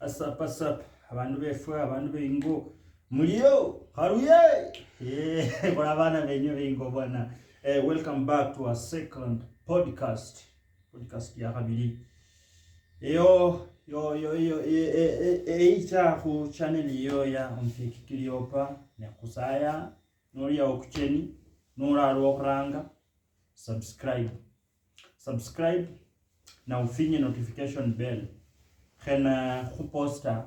Asap abantu befwe abantu beingo mulio haruye kwa bana benyo beingo bwana. Welcome back to our second podcast ya kabiri yo eita ku channel yo ya Mfiki Kiliopa na kusaya nori ya okucheni nora rokranga subscribe na ufinye notification bell khena khuposta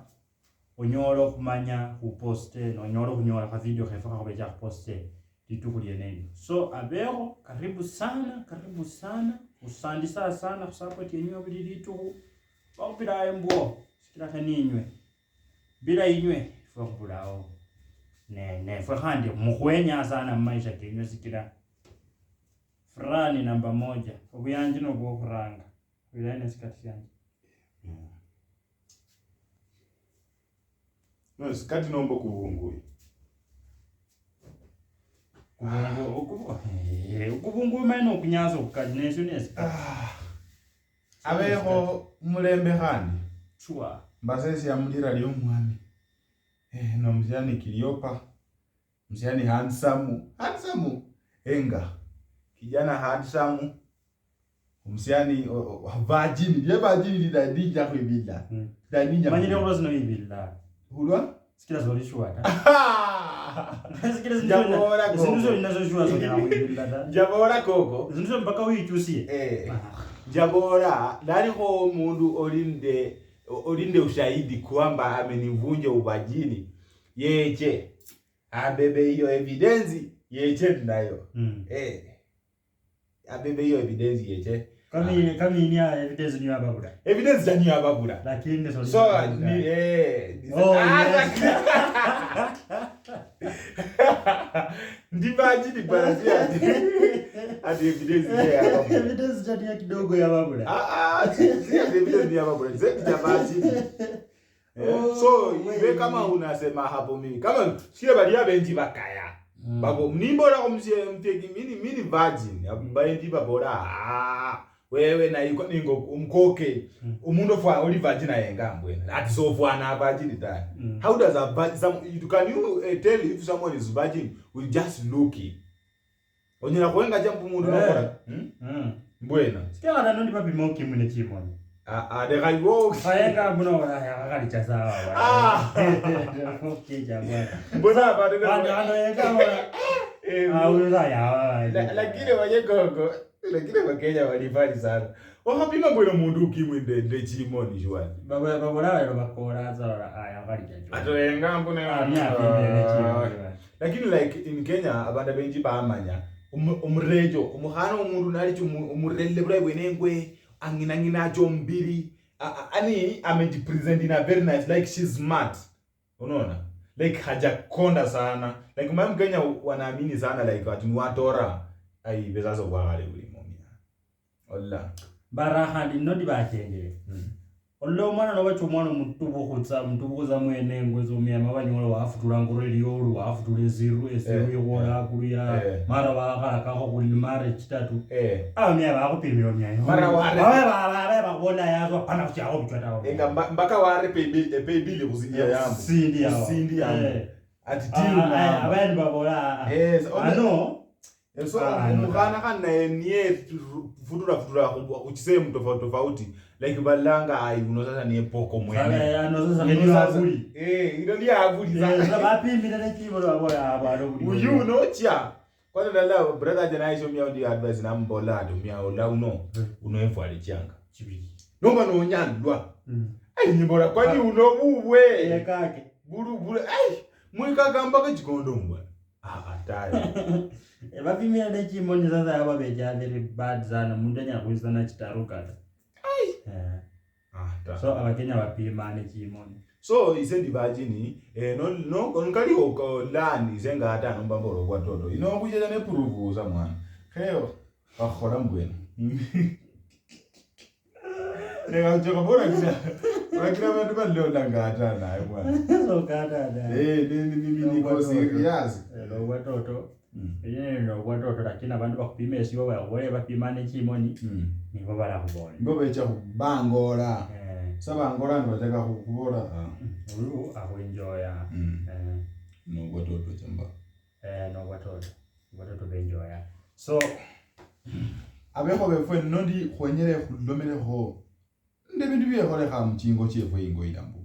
onyolo kumanya khuposte nonyolo kunyola ka video khefaka khubeja khuposte litukulie nini. So abero karibu sana usandi sana kusupport yenyu bili lituku bakupira embo sikira khaninywe bila inywe fwa kubulao ne fwa khandi mukhwenya sana maisha kenyu sikira frani namba 1 obuyanje no bwo kuranga bilane sikati yangu. No, sikati nombo kubungui. Kubungui maino kunyazo kukadi nesho Abeho mulembe khandi. Chua. Mbasesi ya mlira liyo mwami. No msiani Kiliopa. Msiani handsome. Enga. Kijana handsome. Msiani virgin. Ndiye virgin lidadija kuibila. Dadija. Manyine ulozi no ibila. Hulwa? Sikila zoli shua. Jabora koko. Zinduzo inazo shua zo na ibila. Jabora koko. Zinduzo mpaka uichusie. Jabora ndani ko mundu olinde ushahidi kwamba amenivunja ubajini. Yeche. Abebe hiyo evidence yeche nayo. Abebe hiyo evidence yeche. Kami ni ya evidence ni ababura. Evidence ni ababura. Lakini so ni Ndibajini barazia ati evidence ni ababura. Evidence ni kidogo ya ababura. Si evidence ni ababura. Zeti jabajini. So iwe kama unasema hapo mimi kama sio bali ya benji bakaya. Babo mnimbora kumsie mteki mini virgin abayendi babora wewe na iko ningo umkoke umuntu fwa oli virgin ayenga mbwena ati so fwa na virgin tani. How does a virgin can you tell if someone is virgin with just looking onyera kwenga jambo mundu nakora mbwena sikala nando ndi papimoki mwene chimoni de gaiwo ayenga buno akali chasawa okay jamani mbona bado bado yenga uza ya lakini wajegogo lakini Wakenya walifanya sana wakapima mbona mundu ukimwe ndende chimoni jwani baba leo bakora zara akali chasawa atoyenga mbona lakini like in Kenya abanda benji baamanya umrejo umuhana umuntu nari umurelle bura bwenengwe angina chombiri ani amejipresent in a very nice like she's smart unaona like hajakonda sana like mama Kenya wanaamini sana like watu ni watora ai bezazo bwale uli momia olla baraha ndinodi batengere ollo mwana no bacho mwana mutubukuza mwene ngwezo myama banyolo wafutura ngoreli yolu wafutura ziru esiru yora kuya mara bakala kako kulimare chitatu myama akupimiro myayo mara ware babona yazo pana kuchao kuchata enga mpaka ware pay kuzindia yambo sindi yambo ati tiru na abandi babola ano so umukana kana niye futura uchisemu tofauti like balanga ai uno sasa ni epoko mwene ano sasa ni avuli ilo ndio avuli sasa bapimira nekibo babola abalo buli you know cha kwanza ndala brother jana hizo mia ndio advice na mbola do mia ola uno efwali changa chibili nomba no nyandwa ai nyimbola kwani uno buwe yakake bulu ai mwika gamba ka chikondo mbwa atari bapimira nekimoni sasa aba beja very bad sana mundanya kuisana chitaruka so abakenya bapima nekimoni so isendi virgin no konkali ko land isenga hata nomba mboro kwa toto ino kucheza ne puruvu za mwana kheo akhola mbwena nega njoka bora kisha wakira bantu baleo langata naye bwana so kata ni ko serious lo watoto no watoto lakini abantu bakupima sibo bapima nekimoni nibo bala kubona nibo becha kubangora Saba Angola nataka kukubora. Huyu akuenjoya. No watoto chamba. No watoto benjoya. So abeko befwe nondi khonyere khulomele ho. Nde bintu byekole kha mchingo chefwe ingo ilambu.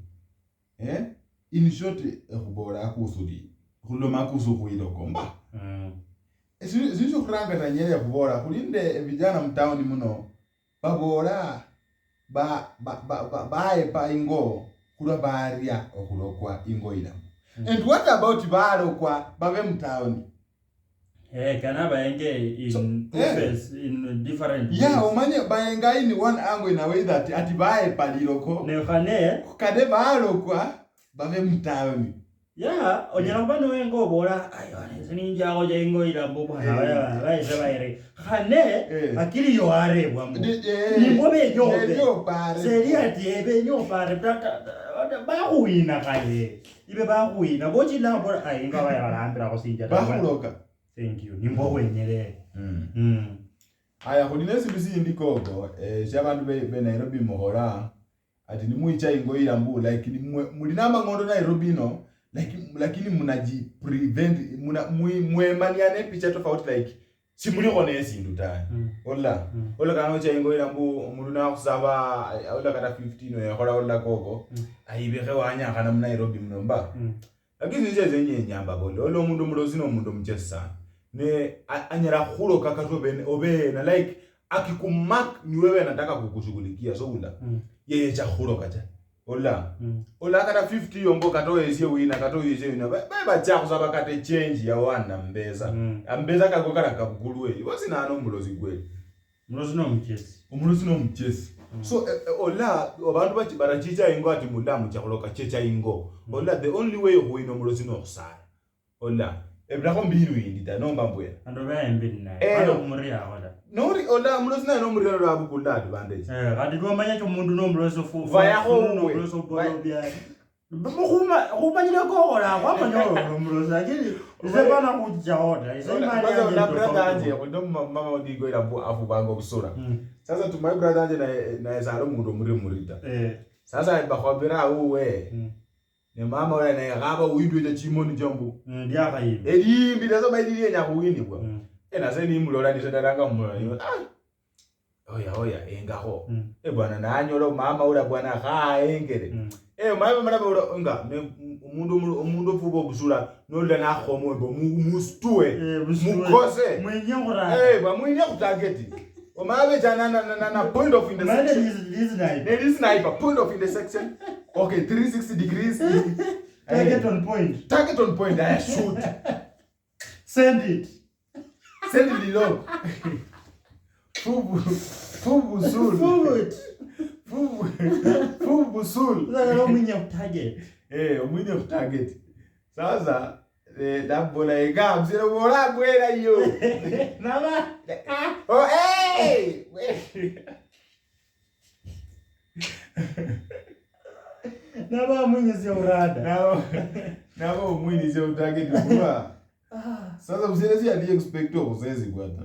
In short khubora akusudi. Khuloma kusukhwilo komba. Sinzo kuranga tanyere khubora kulinde vijana mtaoni muno. Babora ba ingo kula baria okulokwa ingo ilambu. And what about barokwa babe mtaoni? Kana baenge in different ways. Yeah, umanye baenga in one angle in a way that atibae paliloko. Ne khane Kade barokwa babe mtaoni. Yeah, onyala kubano wengo bora ayo sininja oja ingo ilambu bwana baise baire. Khane akili yo arebwa mu. Ni bobe yobe. Seria tiebe nyopare ba huina kaye. Ibe ba huina bochi la bora inga ba yarambira ko sinja. Bahuloka. Thank you. Nimbo wenyere. Aya kudinesi bisi ndikogo shabantu be Nairobi mohora ati nimuicha ingo ilambu like mulinamba ngondo Nairobi no lakini munaji prevent muemaniane picha tofauti like simuli kone sindu ta ola kana cha ingo ilambu umuntu na kusaba ola kata 15 no yakhola ola koko ayibeke wanya kana mu Nairobi mnomba lakini nje zenye nyamba bolo lo umuntu mulozi no umuntu mchesi sana ne anyara khulo kakatobe obe na like akikumak ni wewe anataka kukushughulikia so ula yeye cha khulo kacha ola kata 50 yombo katoyese wina katoyese wina baba cha kusaba kate change ya wana mbeza ambeza kakokala kabugulwe ibosi nano mulozi kweli mulozi no mchesi so ola abantu barachicha ingo ati mulamu cha khuloka checha ingo ola the only way wino mulozi no kusala ola ebrako mbiru indita nomba mbwela ando baembini naye bana kumuri akola nori ola mulozi na no muri lo abukula advantage kati domanya cho mundu no mulozi fu vaya ho no mulozi bolobya kumanyira ko ola kwa manyoro mulozi lakini isebana kuja order isemali ya na brother anje ndo mama odigo ila afu bango busura sasa tumai brother anje na ezalo mundu murita sasa bakhobera uwe ne mama wala na gaba uidwe chimoni jambu ndiaka hivi elimbi lazo baidile nya kuwini bwa na zeni mulola ndisadalanga mulola oya engaho bwana na anyolo mama ula bwana ga engere mama mara ula nga umuntu fubo busula nola na khomo bo mustue mukose mwenyora ba mwenye kutargeti omabe jana na point of intersection this sniper point of intersection okay 360 degrees target on point I shoot send it low fubu sul la mwenye target mwenye target sasa la bola ega mzero bola bwela yo naba naba mwenye sio urada naba mwenye sio target kwa sasa mzero si ali expect uzezi bwana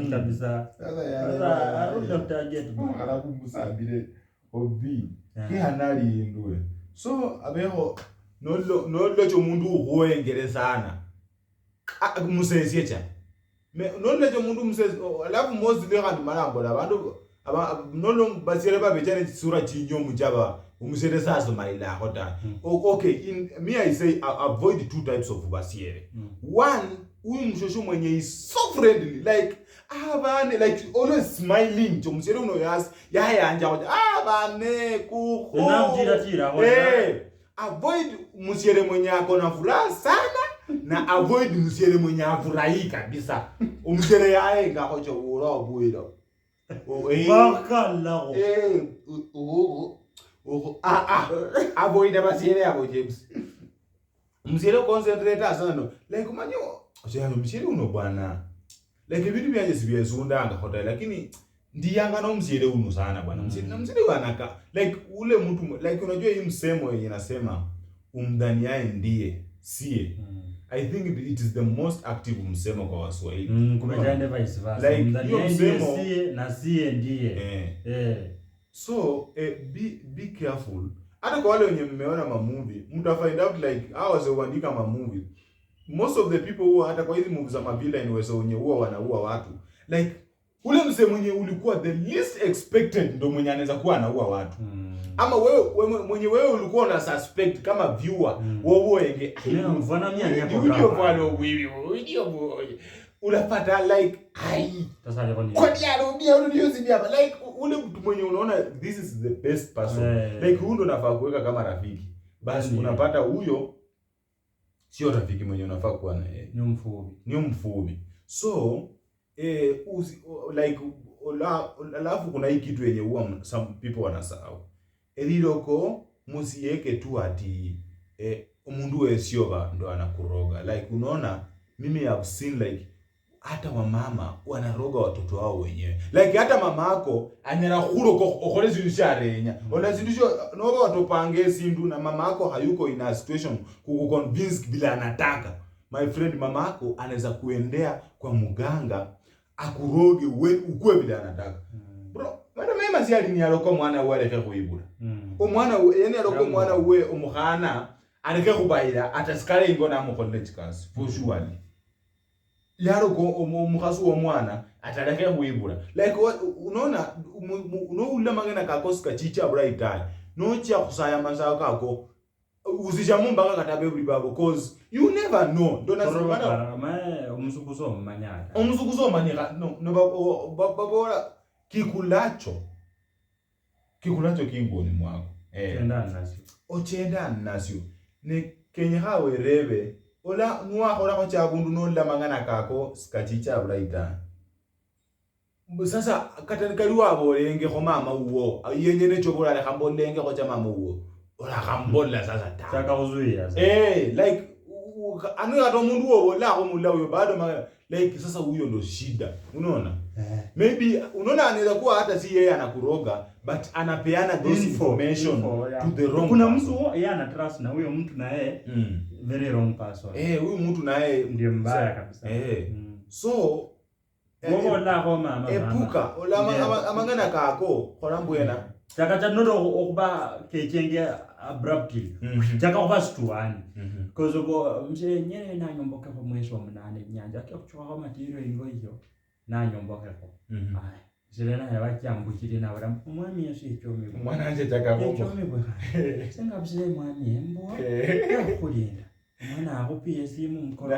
kabisa sasa ya arudi target ala kumusabire obi ke hanali indwe so abeho nolo cho mundu uhoengere sana musezi echa nolo cho mundu musezi alafu mozi le kanti malambo labantu nolo basire babechane sura chinyo mujaba umusere saso maila hota okay in me I say avoid two types of basire one umshosho mwenye is so friendly like abane like always smiling cho musere uno yaya anja abane ku tira avoid musiere mwenye akona furaha sana na avoid musiere mwenye afurahi kabisa umusiere yae ngakocho uro buiro bakala avoid abasiere abo James musiere concentrate sana like manyo oshano musiere uno bwana like vitu byanje sibyezundanga hotel lakini ndiyanga no msiele uno sana bwana msiele wanaka like ule mtu like unajua hii msemo inasema umdhania ndiye sie I think it is the most active msemo kwa Waswahili kumejana vice versa like umdhania ndiye sie na sie ndiye So be careful. Hata kwa wale wenye mmeona movie, mta find out like hao kuandika movie. Most of the people who hata kwa hizi movies za villain weso wenye huwa wanaua watu. Like ule mse mwenye ulikuwa the least expected ndo mwenye anaweza kuwa anaua watu. Ama wewe mwenye wewe ulikuwa una suspect kama viewer wewe enge mfano mimi anyapo video pale video unapata like sasa leo ni kwa diarudia unaniuzi hapa like ule mtu mwenye unaona this is the best person like huyo ndo nafaa kuweka kama rafiki basi unapata huyo sio rafiki mwenye unafaa kuwa na yeye ni mfubi so like alafu kuna hii kitu yenye huwa some people wanasahau eliloko musieke tu ati umundu wesioba ndo anakuroga like unaona mimi have seen like hata wamama wanaroga watoto wao wenyewe like hata mamako anyara huro okole zindusharenya ona zindusho noba watopange sindu na mamako hayuko in a situation kukuconvince bila anataka my friend mamako anaweza kuendea kwa muganga akuroge ukwe bila anataka bro mara mema si alini aloko mwana uwaleke kuibula omwana yani aloko mwana uwe omukhana aleke kubaira atasikale ingona mu college class for sure yaro ko omukhasu omwana ataleke kuibula like unaona unoula mangena kakoska chicha bright no chia kusaya masao kako uzisha mumbaka katabe buli babo cause you never know ndo nasema umsukuzo manyaka no babola kikulacho kingoni mwako ochenda nasyo ne kenya hawe rebe ola nuwa ko chabundu no la mangana kako skachicha blaita sasa katanikaliwa bolenge ko mama uwo yenye ne chobola le kambolenge ko cha mama uwo ola kambola sasa ta chaka uzuia like anu ya mundu uwo la ko mula uyo bado like sasa huyo ndo shida unaona maybe unaona anaweza kuwa hata si yeye anakuroga but anapeana this information to the wrong kuna mtu yeye ana trust na huyo mtu na yeye very wrong person huyo mtu na yeye ndiye mbaya kabisa so gogo la ko mama epuka ola amangana kako kholambu yena chaka cha nodo okuba kechenge abruptly chaka kuba stuani because go mse nyene na nyomboke ko mwezi wa 8 nyanja ke kuchwa kwa matiro ingo hiyo na nyomboke ko zilena ya wakyambu kiri na wala mwami yasichomi mwana anje chaka ko chomi bwa senga bise mwami embo yakulinda mwana akupie simu mkoro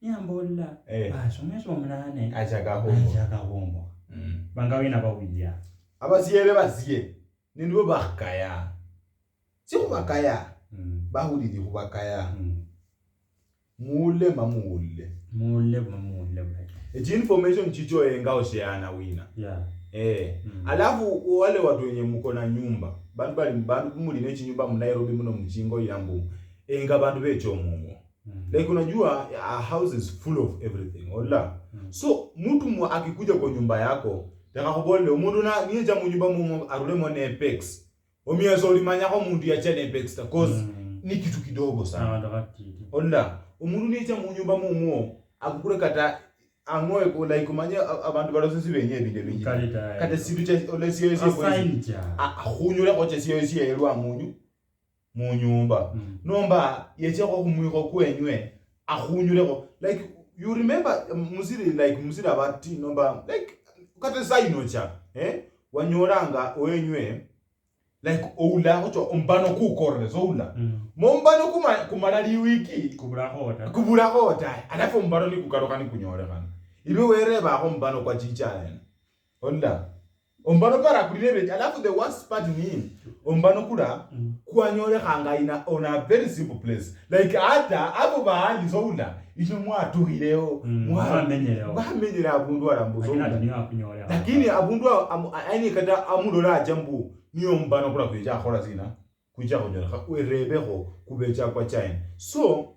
nyambola baso mwezi wa 8 achaka hombo bangawina bawilya abasiyele basiye nindibo bakaya si kubakaya bahulidi kubakaya mule mamule information chicho enga osheana wina alafu wale watu wenye mko na nyumba bantu muli ne chinyumba mu Nairobi muno mchingo ilambu enga bantu becho mumo like unajua a house is full of everything ola so mtu akikuja kwa nyumba yako taka kubole umuntu na nije mu nyumba mumo arule mo nepex omieso limanya ko muntu ya chene nepex cause ni kitu kidogo sana ola umuntu nije mu nyumba mumo akukure kata angoe ko like kumanya abantu balosisi benye binde bingi kata situ che olesiyo ahunyura ko che siyo elwa munyu mu nyumba nomba yeche ko kumwiko kwenywe ahunyure ko like you remember musiri abati nomba like kata sainocha wanyoranga wenywe like oula ocho umbano kukorre zoula mombano kumalali wiki kubura hota alafu umbano ni kukaroka ni kunyore kana ibe wereba aho umbano kwa chichane onda umbano para kulebe alafu the worst part ni umbano kula kuanyore hanga ina on a very simple place like hata abo bahali zoula ino mwatuhileo mwamenyera abundu alambuzo lakini abundu aini kata amudola jambu niyo mbano kula kuja akhola zina kuja kunyora werebeho kubecha kwa China so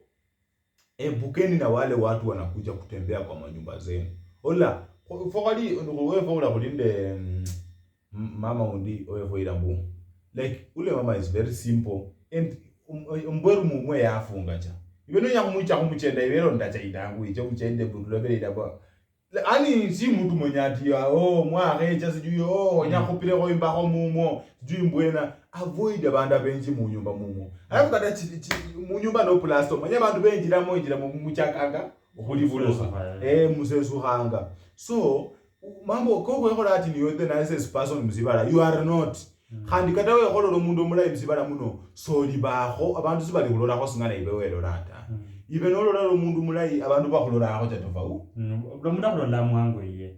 bukeni na wale watu wanakuja kutembea kwa manyumba zenu ola fokali wewe fola kulinde mama undi wewe foilambu like ule mama is very simple and mbweru mumwe yafunga cha ibeno yakumucha kumuchenda ibero ndacha idangu icho muchende bundu lobele idaba Ani si mtu mwenye ati mwarecha sijui nyakupire ko imba ko mumo sijui mbwena avoid abantu benji mu nyumba mumo. Alafu kada mu nyumba no plasto manya abantu benji la monjira mu chakanga okulivuloka musesuhanga. So mambo koko yako ati ni yote na ese person mzibara you are not. Kandi kata we kholo lo mundu omulayi mzibara muno so libaho abantu sibali kulora ko singana ibewelo rata. Ibe no lo mundu omulayi abantu bakulora aho cha tofauti. Lo mundu akulora mwango iye.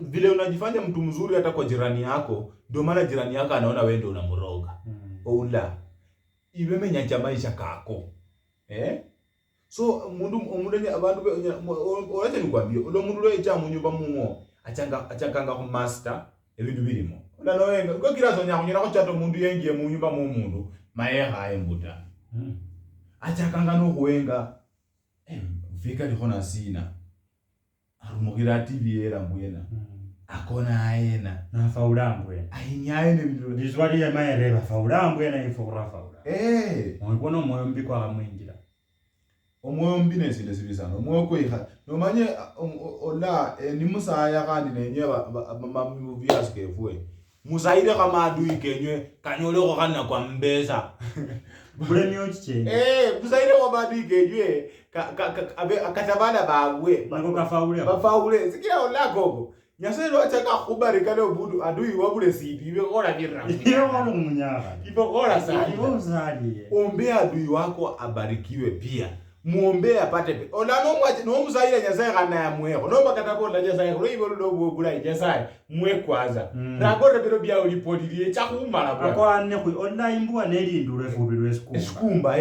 Vile unajifanya mtu mzuri hata kwa jirani yako, ndio maana jirani yako anaona wewe ndio unamroga. Oula. Ibe menya cha maisha kako. So mundu omulenya abantu orache nikwambie lo mundu lo echa mu nyumba mumo achanganga ku master ebintu birimo. Ola nowenga ko kirazo nyakunyira ko chato mundu yengiye mu nyumba mu mundu mayeha embuta. Achakanga no kuwenga vika likona sina arumugira TV era mbwena akona aena na faulambwe ainyaye ne bintu dizwali ya mayereba faulambwe na ifura faula mwibona moyo mbi kwa mwingira omwoyo mbi ne sile sibisana omwoyo ko iha no manye ola ni musaya kandi nenye mama muvias kevwe musaide kama adui kenywe kanyole ko kana kwa mbeza bule niyo chiche musaide ko badui kenywe akatabana bawe bako kafaule bafaule sikira ola gogo nyaselo achaka kubarika lo budu adui wabule sidi ibe ora birra iyo walo munyaka ibe ora sana iyo uzali ombe adui wako abarikiwe pia muombe apate ola no musaire nyasaye kana ya mweko no bakatabola nyasaye ko ibo lo bugula nyasaye mwe kwaza rakore bero bya ulipodirie chakumala bwa ako anne ku onna imbua nelinduro efubirwe eskumba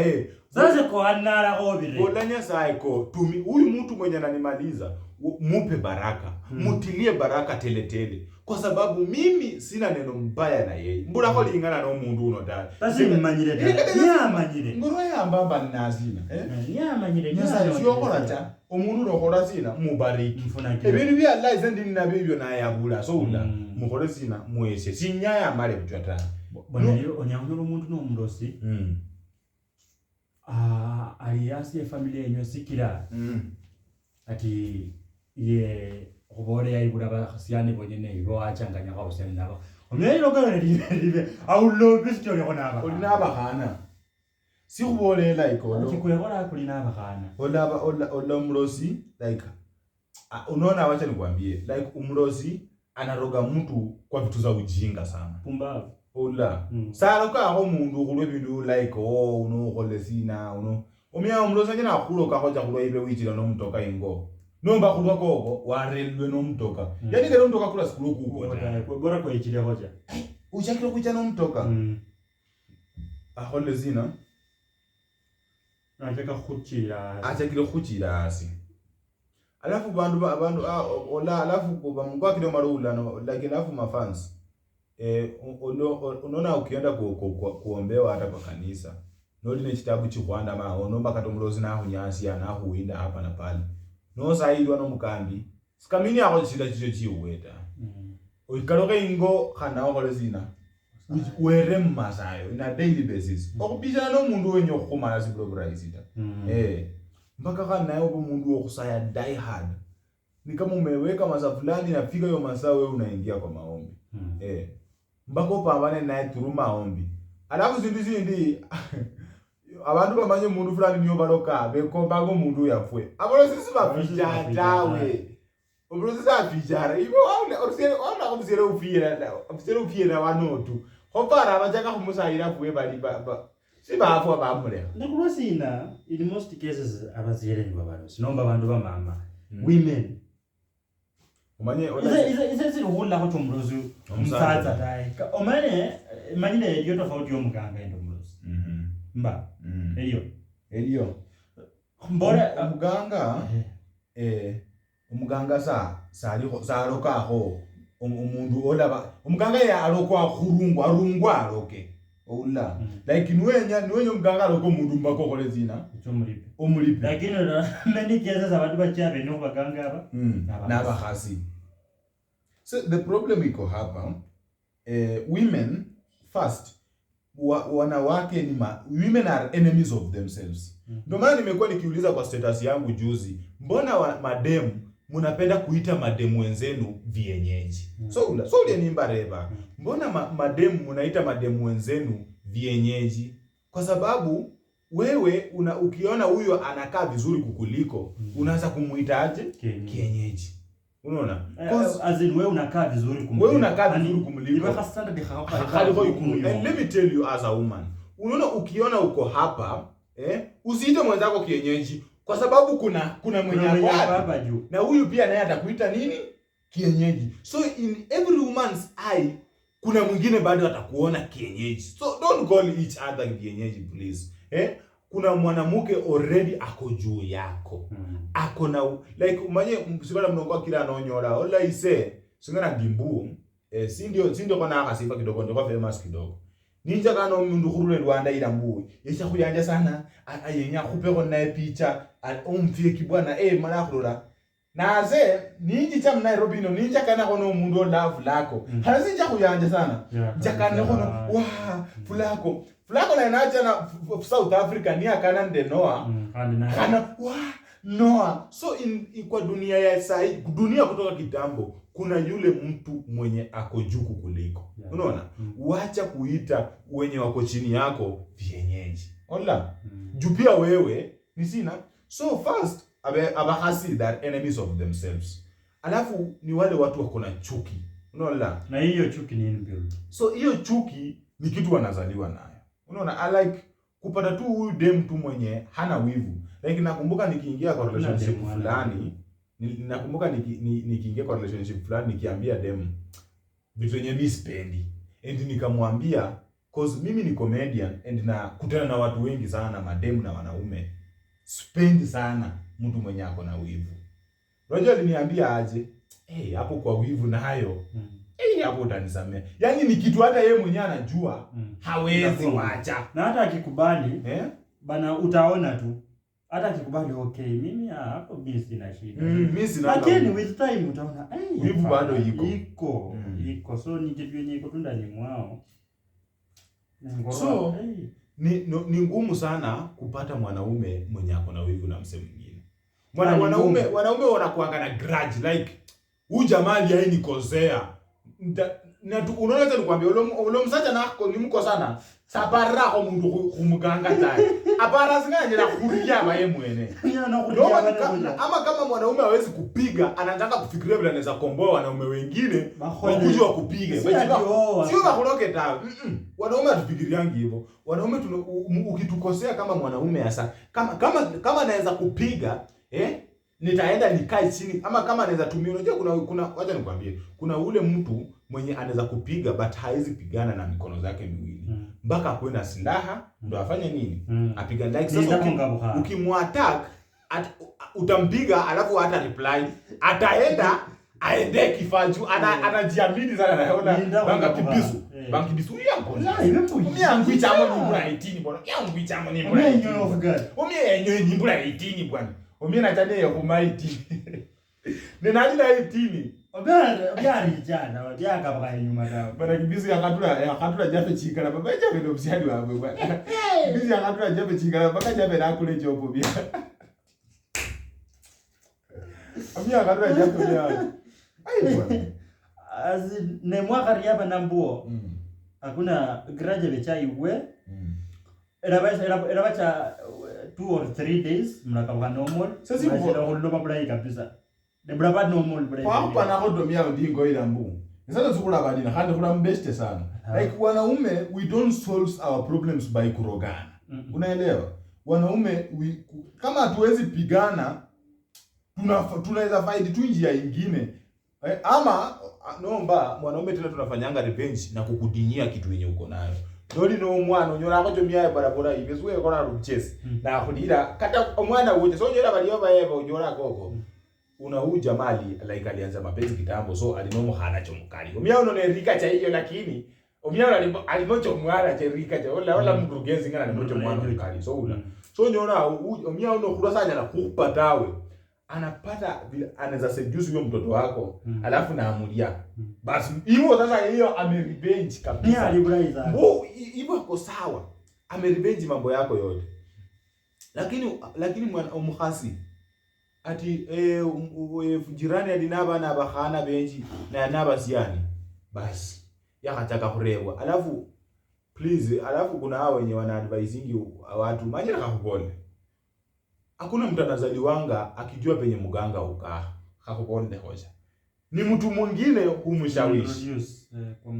zaze ko annara obire ola nyasaye ko tumi huyu mtu mwenye ananimaliza mupe baraka mutilie baraka tele kwa sababu mimi sina neno mbaya na yeye mbura ko lingana no mundu uno dala tasi mmanyire dala nyamanyire ngoro ya mbamba ninazina nyamanyire nyasaye siyokora cha omundu nokora sina mubariki mfuna kile ebintu bya Allah izendi nabyo na yabula so ula mukore sina mwese sinyaya male butata bonero onyangulo umuntu no mundosi aliyasi familia yenyu sikira ati ye obore yayibura bakhasiane bonyene ibo achanganya kwa useni nabo omyelo gane libe awulo bisitole konaba olinaba khana sikubolela ikolo kikuyekola kulinaba khana ola mlosi like unaona wacha nikwambie like umlosi anaroga mtu kwa vitu za ujinga sana pumbavu ola sala ka ho mundu kulwe bintu like uno kolesina uno omya umlosi nyina akuloka hoja kulwa ibe witira no mtoka ingo nomba kulwa koko warelwe no mtoka yani ke no mtoka kula sikulu kuko bora kwa ichile hoja uchakiro kucha no mtoka aholezina nataka kuchira achakiro kuchira asi alafu bandu ola alafu kwa mngwa kido marula no like alafu mafans unaona ukienda kuombewa hata kwa kanisa nodi ne kitabu chikwanda ama onomba katomlozi na hunyasi ana huinda hapa na pale no saidwa no mukambi sikamini yako chinda chicho chiweta oikaloka ingo kana okolezina were mmasayo in a daily basis okubishana no mundu wenyo khumala sibrobrizita mpaka kana nayo mundu wokusaya die hard ni kama umeweka masaa fulani nafika hiyo masaa wewe unaingia kwa maombi mpaka upambane naye through maombi alafu zindi abantu bamanye mundu fulani niyo baloka bekomba ngo mundu yafwe abolo sisi bafija tawe obolo sisi afijara ibo ona kumsere ufira wanotu hopara abajaka kumusaira fuwe bali sibafu abamule ndakulosina in most cases abazire ni babalo sinomba abantu bamama women umanye ize ziruhula ko tumruzu umsatsa dai omane manyine yo tofauti yo muganga endo mruzu mba eliyo mbora umuganga salokaho umundu olaba umuganga ya alokwa arungwa aloke oula like niwenyo muganga aloko mundu mbako kolezina omulipe lakini many cases abantu bachabe no baganga aba na bahasi. So the problem iko hapa women first wanawake ni women are enemies of themselves. Ndio maana nimekuwa nikiuliza kwa status yangu juzi, mbona madem mnapenda kuita mademu wenzenu vienyeji. So ule ni mbareba. Mbona mademu mnaita mademu wenzenu vienyeji? Kwa sababu wewe ukiona huyo anakaa vizuri kukuliko, unaanza kumuita aje? Kienyeji. Unaona? As in wewe unakaa vizuri kumliko. Wewe unakaa vizuri kumliko. Iba standard and let me tell you as a woman. Unaona ukiona uko hapa, usiite mwenzako kienyeji kwa sababu kuna mwenye hapa juu. Na huyu pia naye atakuita nini? Kienyeji. So in every woman's eye kuna mwingine bado atakuona kienyeji. So don't call each other kienyeji please. Kuna mwanamke already ako juu yako. Ako na like umanye msibala mnongo kila anonyora. Ola ise singana dimbu. Sindio kona akasifa kidogo ndio famous kidogo. Ninja kana mundu khurule Rwanda ila mbuyi. Yesha kuyanja sana ayenya khupeko na picha umfie kibwana mala khurula. Naze ninji cha Nairobi no ninja kana kono mundu love lako. Hazinja kuyanja sana. Jakane kono fulako na inacha na South Africa ni akana ndenoa. Kana Noah. So kwa dunia ya sai, dunia kutoka kitambo, kuna yule mtu mwenye ako juu kukuliko. Unaona? Wacha kuita wenye wako chini yako vienyeji. Ola. Juu pia wewe ni sina. So first abahasi that enemies of themselves. Alafu ni wale watu wako na chuki. Unaona? Na hiyo chuki ni inbuilt. So hiyo chuki ni kitu wanazaliwa nayo. Unaona? I like kupata tu huyu dem tu mwenye hana wivu. Like nakumbuka nikiingia kwa relationship fulani, nikiingia kwa relationship fulani nikiambia dem vitu yenye mimi sipendi. And nikamwambia cause mimi ni comedian and na kutana na watu wengi sana mademu na wanaume. Sipendi sana mtu mwenye ako na wivu. Unajua aliniambia aje? Hapo kwa wivu na hayo. Hapo utanisamea. Yaani ni kitu hata yeye mwenyewe anajua hawezi waacha. Na hata akikubali, bana utaona tu. Hata akikubali okay, mimi hapo mimi sina shida. Mimi sina. Lakini with time utaona wivu bado iko. So ni kitu yenye iko tu ndani mwao. So ni ngumu sana kupata mwanaume mwenye ako na wivu na mse mwingine. Wanaume wanakuanga na grudge like huyu jamaa alinikosea. Na unaona tena nikwambia ulo msacha nako ni mko sana. Sapara ko mundu kumuganga tai. Apara singanje na kuria baye mwene. Ama kama mwanaume hawezi kupiga, anataka kufikiria vile anaweza komboa wanaume wengine wakuje wakupige. Sio bakuloke tawe. Wanaume hatufikiriangi hivyo. Wanaume ukitukosea kama mwanaume hasa kama anaweza kupiga, nitaenda nikae chini ama kama anaweza tumia. Unajua kuna wacha nikwambie, kuna ule mtu mwenye anaweza kupiga but haizi pigana na mikono zake miwili. Mpaka akuwe na silaha ndo afanye nini? Apiga like sasa ukimwattack utampiga alafu hata reply. Ataenda aende kifaju anajiamini sana naona banki bisu yangu. Mimi angwicha hapo ni mbura 18 bwana. Yangu chamo ni mbura 18. Mimi ni mbura 18 bwana. Mimi natania ya kumaiti. Ninaji na 18. Obyari jana, obyaka baka nyuma dawa. Bana kibisu yakatula jafe chikala baba jafe ndo msiadi wabwe bwana. Kibisu yakatula jafe chikala baka jafe na kule jopo bia. Amia yakatula jafe bia. Ai bwana. Azi ne mwaka riaba na mbuo. Hakuna graduate chai we. Erabacha 2 or 3 days mnakabaka normal. Sasa ndio kuloma brai kabisa. The brabad normal brai. Hapa na hodomia ndingo ila mbu. Sasa tukula badina hande kuna mbeste sana. Like wanaume we don't solve our problems by kurogana. Unaelewa? Wanaume kama hatuwezi pigana tunaweza fight tu njia nyingine. Ama naomba mwanaume tena tunafanyanga revenge na kukudinyia kitu yenye uko nayo. Doli no mwana unyora ko jomia barabara hivi suwe kona rumchesi na kudira kata mwana wote so nyora bali baba yeba unyora koko una huyu jamali like alianza mapenzi kitambo so alinomo hana chomkali umia uno ne rika cha hiyo lakini umia alimocho mwana cha rika cha wala mkurugenzi ngana alimocho mwana mkali so nyora umia uno kurasanya na kupatawe anapata anaweza seduce huyo mtoto wako alafu naamulia basi hivyo sasa hiyo amerevenge kabisa hivyo iko sawa amerevenge mambo yako yote lakini mwana umhasi ati jirani alina abana abakhana benji na nabasiani basi yakataka kurebwa. Alafu please, alafu kuna hao wenye wana advising watu manyira kakupole. Hakuna mtu anazaliwanga akijua penye mganga ukaa. Kakupole hoja. Ni mtu mwingine humshawishi.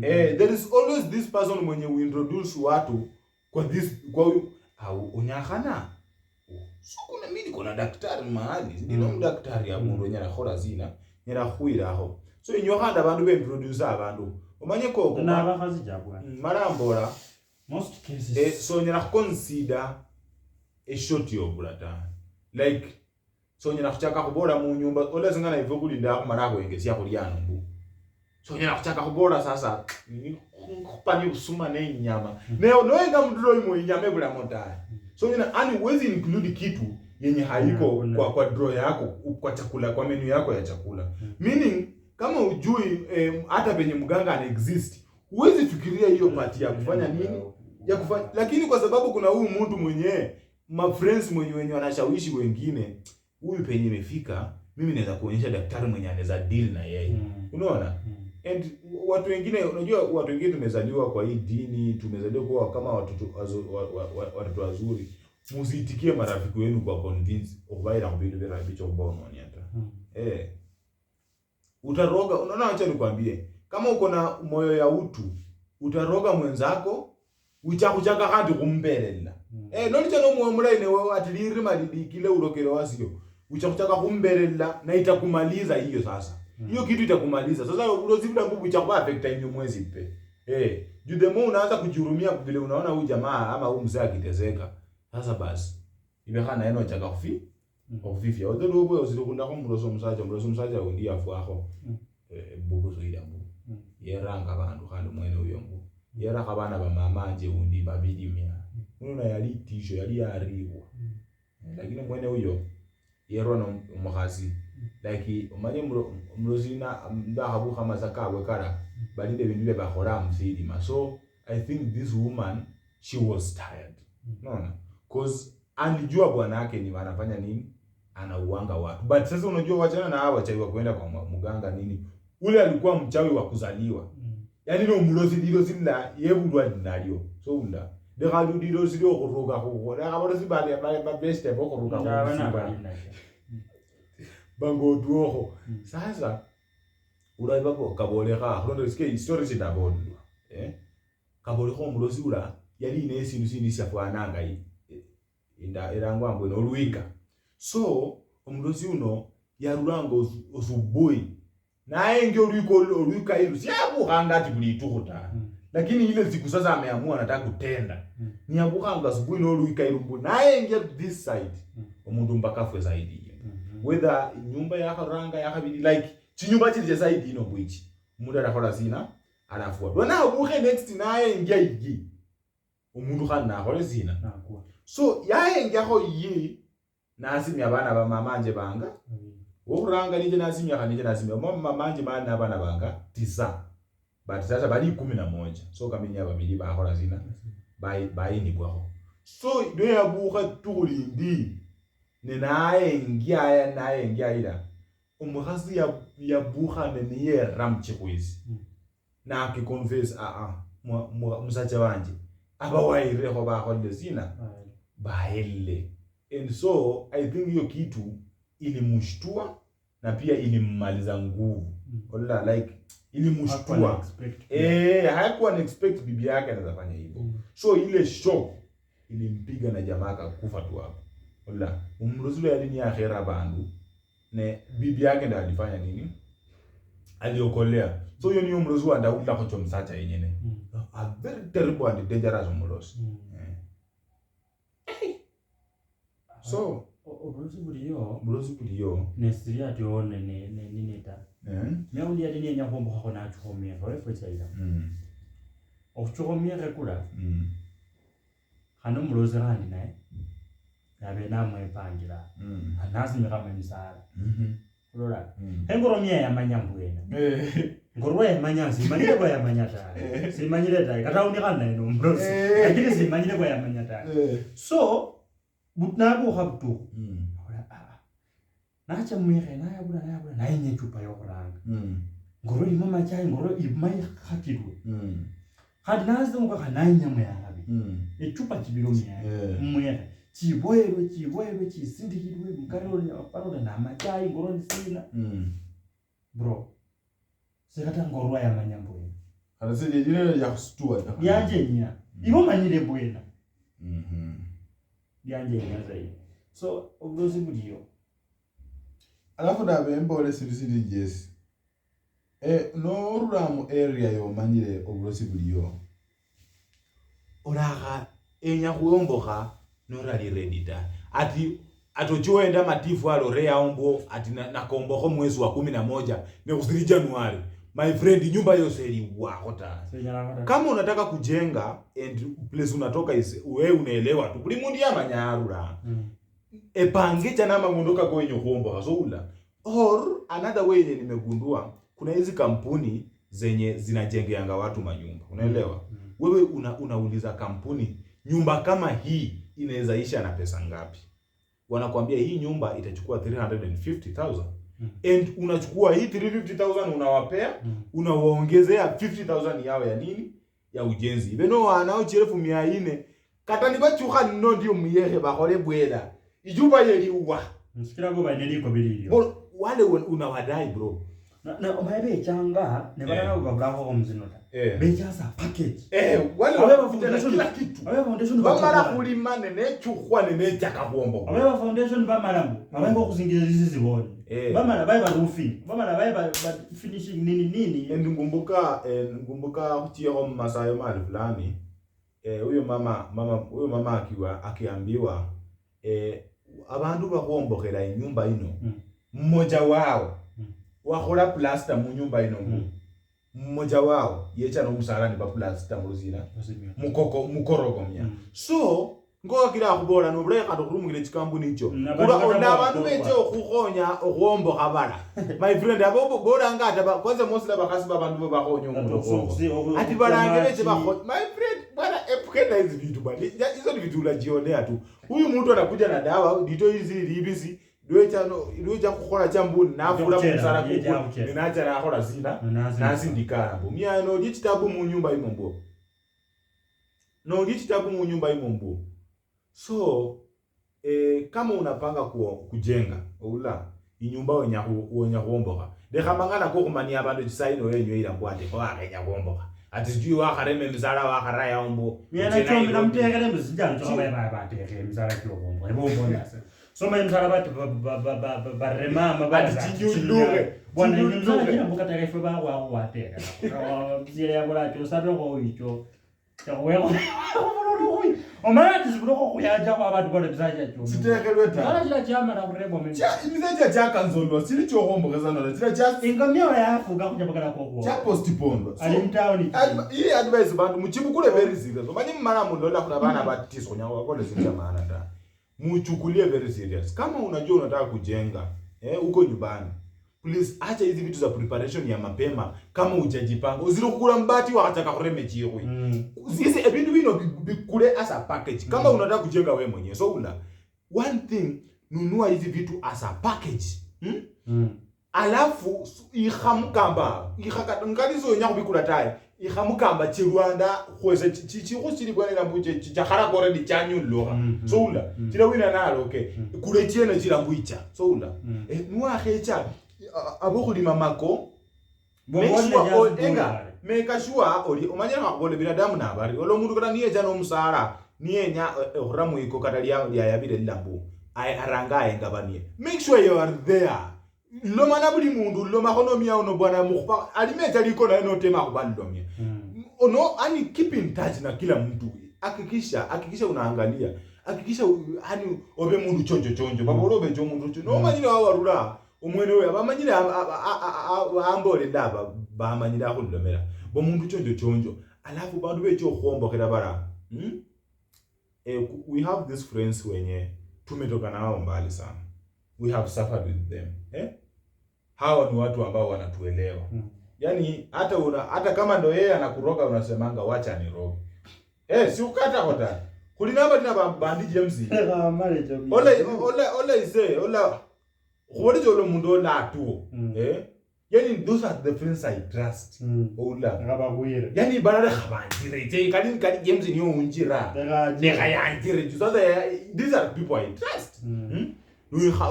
There is always this person mwenye we introduce watu kwa unyakana. So kuna mimi niko na daktari mahali, ndino daktari ya mundu nyara khora zina, nyara khuiraho. So inyohanda abantu be introduce abantu. Omanye koko na abakazi jabwa. Marambora Most cases. So nyara consider a short yo brother. Like so nyara kuchaka kubora mu nyumba ola zingana hivyo kulinda kumara kuengesia kuliano mbu. So nyara kuchaka kubora sasa kupani kusuma ne nyama. Noenga mduro imo inyame bula monta. So yani huwezi include kitu yenye haiko kwa draw yako kwa chakula, kwa menu yako ya chakula. Meaning kama ujui hata penye mganga ana exist, huwezi fikiria hiyo part ya kufanya nini? Ya kufanya. Lakini kwa sababu kuna huyu mtu mwenye ma friends mwenye wanashawishi wengine, huyu penye imefika, mimi naweza kuonyesha daktari mwenye anaweza deal na yeye. Unaona? And watu wengine, unajua watu wengine tumezaliwa kwa hii dini, tumezaliwa kwa kama watoto wazuri. Msitikie marafiki wenu kwa convince obaira mbili bila bicho bono nyata. Utaroga, unaona, acha nikwambie, kama uko na moyo ya utu, utaroga mwenzako uchakuchaka hadi kumbelela. Noni chano muamula ine wewe atiliri malidi kile urokero wasio. Uchakuchaka kumbelela na itakumaliza hiyo sasa. Hiyo kitu itakumaliza. Sasa ulozi bila mbubu chakwa affect time mwezi pe. Juu the more unaanza kujihurumia vile unaona huyu jamaa ama huyu mzee akitezeka. Sasa basi imekana eno chaka kufi. Okufifia. Odo robo uzirukunda ko muloso musaja undi afuaho. Bubu zo ida mbu. Yeranga abantu kandi mwene uyo mbu. Yera kabana ba mama anje undi babidi mia. Unaona yali tisho yali ariwa. Lakini mwene uyo yero no mukhasi. Like umanye mlozina ndahabu kama zakabwe kara balinde bintu bakora mfidima. So I think this woman, she was tired. No, cause alijua bwana yake ni anafanya nini, anauanga watu. But sasa unajua wachana na hawa wachawi wa kwenda kwa mganga nini, ule alikuwa mchawi wa kuzaliwa. Yani no mlozi dilo sila yebudwa dinalio. So unda de galu dilo silo kuruka ko na kaboro sibale ba best ebo kuruka ko bango duoho. Sasa uraiba ko kaboleka rondo ske history sitabondo. Kaboleko mulozi ula yali inesi nusini syafananga inda erangwa mbwe no luika. So omulozi uno yarulango osubui naye nge oluika ilu siyabuhanga ati bulitukuta. Lakini ile siku sasa ameamua anataka kutenda. Ni yabuhanga asubuhi no oluika ilu mbu naye nge this side omundu mbakafwe zaidi. Whether nyumba ya karanga ya kabidi like chinyumba chili cha side ino bwichi umundu arakora zina arafua dona ubuhe next naye ngia igi umundu kana akore zina nakwa. So yaye ngia ho yi nasimi abana ba mamanje banga uranga nije nasimi akanije nasimi mamanje bana abana banga 9 but sasa bali 11. So kaminya babili ba akora zina bai ni bwaho. So do ya buha tulindi naye ngia ila umukhasi ya buha niye ramche kwezi na akiconfess musacha wanje abawaire ho ba khonde zina baele. And so I think hiyo kitu ilimshtua na pia ilimmaliza nguvu. Ola like ilimshtua. Hakuwa expect bibi yake anafanya hivyo. So ile shock ilimpiga na jamaa akakufa tu hapo. Ola umruzulu yalini ya khera bandu ne bibi yake ndo alifanya nini, aliokolea. So hiyo ni umruzu anda ukila kocho msacha yenyene. A very terrible and dangerous umruzu. So umruzu buliyo nesiri ati one ne ta meuli ya dini nyabombo ko na chomia hore fetsaila ochomia rekula hano umruzu rani nae yabe namwe pangira anasi mikama misala Lora. Engoro mia ya manyambwena. Ngoro ya manyansi, manyire kwa ya manyata. Si manyire dai, kata unikana ino mbrosi. Lakini si manyire kwa ya manyata. So, butnabu habtu. nacha mwire naye bula naye nyechupa yokuranga ngoro imama chai ngoro imai khakirwe hadi nazi muka kanaye nyama yangabi echupa kibiro mya mwire chiboyero chisindikirwe mukarole aparoda na machai ngoro nisina bro sekata ngoro ya manyambo arasije jire ya kustua yanje nya ibo manyire bwena yanje nya zaidi so obrozi buliyo alafu dabe mbole sindi jesi no ruramu area yo manyire obrozi buliyo oraga enya kuyomboka norali redita ati atochoenda matifu alore yaombo ati nakomboko mwezi wa 11 nekusiri Januari. My friend, nyumba yose iliwako ta. Kama unataka kujenga and place unatoka wewe unaelewa tu buli mundu yamanyarura epange jana mangondoka kwenye kuomba kasoula. Or another way nimegundua kuna hizi kampuni zenye zinajengeanga watu manyumba, unaelewa? Wewe unauliza kampuni nyumba kama hii inaweza isha na pesa ngapi, wanakuambia hii nyumba itachukua 350,000 and unachukua hii 350,000 unawapea unawaongezea 50,000 yao ya nini ya ujenzi beno wanao chirefu 400 katani bachuka no ndio muyehe bakole bwela ijuba yeliwa nsikira bo baneli ko bilio wale unawadai bro na omaebe changa ne bana babulaho omzinota bejaza package wale abeba foundation kila kitu abeba foundation bamara kulimane ne chukwa ne jaka bombo abeba foundation bamalambo abengo kuzingiza zizibone bamara baiba roofing bamara baiba finishing nini ngumbuka kutiyo masayo mali fulani huyo mama akiambiwa abantu bakombokera inyumba ino mmoja wao wakora plaster mu nyumba ino mmoja wao yecha no musarani ba plaster muzina mukorogomya so ngo kila kubola no breka dokurumugire chikambuni icho kula onda abantu beje okukhonya okhombo khabala my friend abo bola ngata kwanza most la bakasi babantu bakhonyo umuntu ati balange beje bakho my friend bwana epukenda hizi vitu bwana hizo ni vitu unajionea tu huyu mtu anakuja na dawa dito hizi libisi Dwecha kukhola chambuni nafula musara kuko ninacha na akhola zina nasindikana bo mia no lichitabu mu nyumba imombo so kama unapanga kujenga ula inyumba wenya kuomboka de kamangana ko kumania abantu chisaino yenyo ila kwate ko akenya kuomboka ati sijui wakareme mzara wakaraya ombo mina chombe namtekele mzinjalo choba babateke mzara kyobombo ebombo nase soma mzara bati baremama bati chinyuluke bwana mzara kila mbuka tarefa ba wateka mzira ya bola cho sabe ko icho chaweho omati zibuloko kuyaja kwa abantu bole bizaje cho sitekelwe ta ala jama na kurebo mimi imizaje jaka nzondo sili cho homboka na tira just ingamio yafuka kujabakala ko cha postpondo alimtaoni hii advice bantu muchibukule very serious manyi mmara mundola kuna bana batiso nyawo kwa lezinja maana ta muchukulie very serious kama unajua unataka kujenga uko nyumbani please acha hizi vitu za preparation ya mapema kama hujajipanga uzirukula mbati wakataka kureme chiro hizi ebintu bino bikule as a package kama unataka kujenga wewe mwenyewe so one thing nunua hizi vitu as a package alafu ikhamukamba ngalizo nyakubikula tayi ikhamukamba chirwanda khweze chichiri bwana mbuje chichakhala gore di chanyulo so tira wina nalo okay kule chena chirambuicha so nuwa khecha abokulima mako make sure oli omanyira makole binadamu na bari olo mundu kana niye jano musara niye nya oramu iko katali ya yabire lambu aranga engabanie make sure you are there lo mana buli mundu lo makonomi ya ono bwana mukpa alimeta liko na no tema kubandomia ono ani keep in touch na kila mtu hakikisha unaangalia hakikisha hani obe mundu chonjo babolo bejo mundu chonjo no manyira awarura umwene we abamanyira ambole ndaba bamanyira kulomera bo mundu chonjo alafu bantu bejo khombokera bara we have these friends wenye tumetoka nao mbali sana, we have suffered with them hawa ni watu ambao wanatuelewa yani hata kama ndo yeye anakuroga unasemanga wacha ni roga si ukata hota kulinaba tina bandiji mzi ole ise khobole jolo mundu la tu yani those are the friends I trust ola ngaba kuire yani balale khabandire je kali games ni unjira ne ga yandire so these are people I trust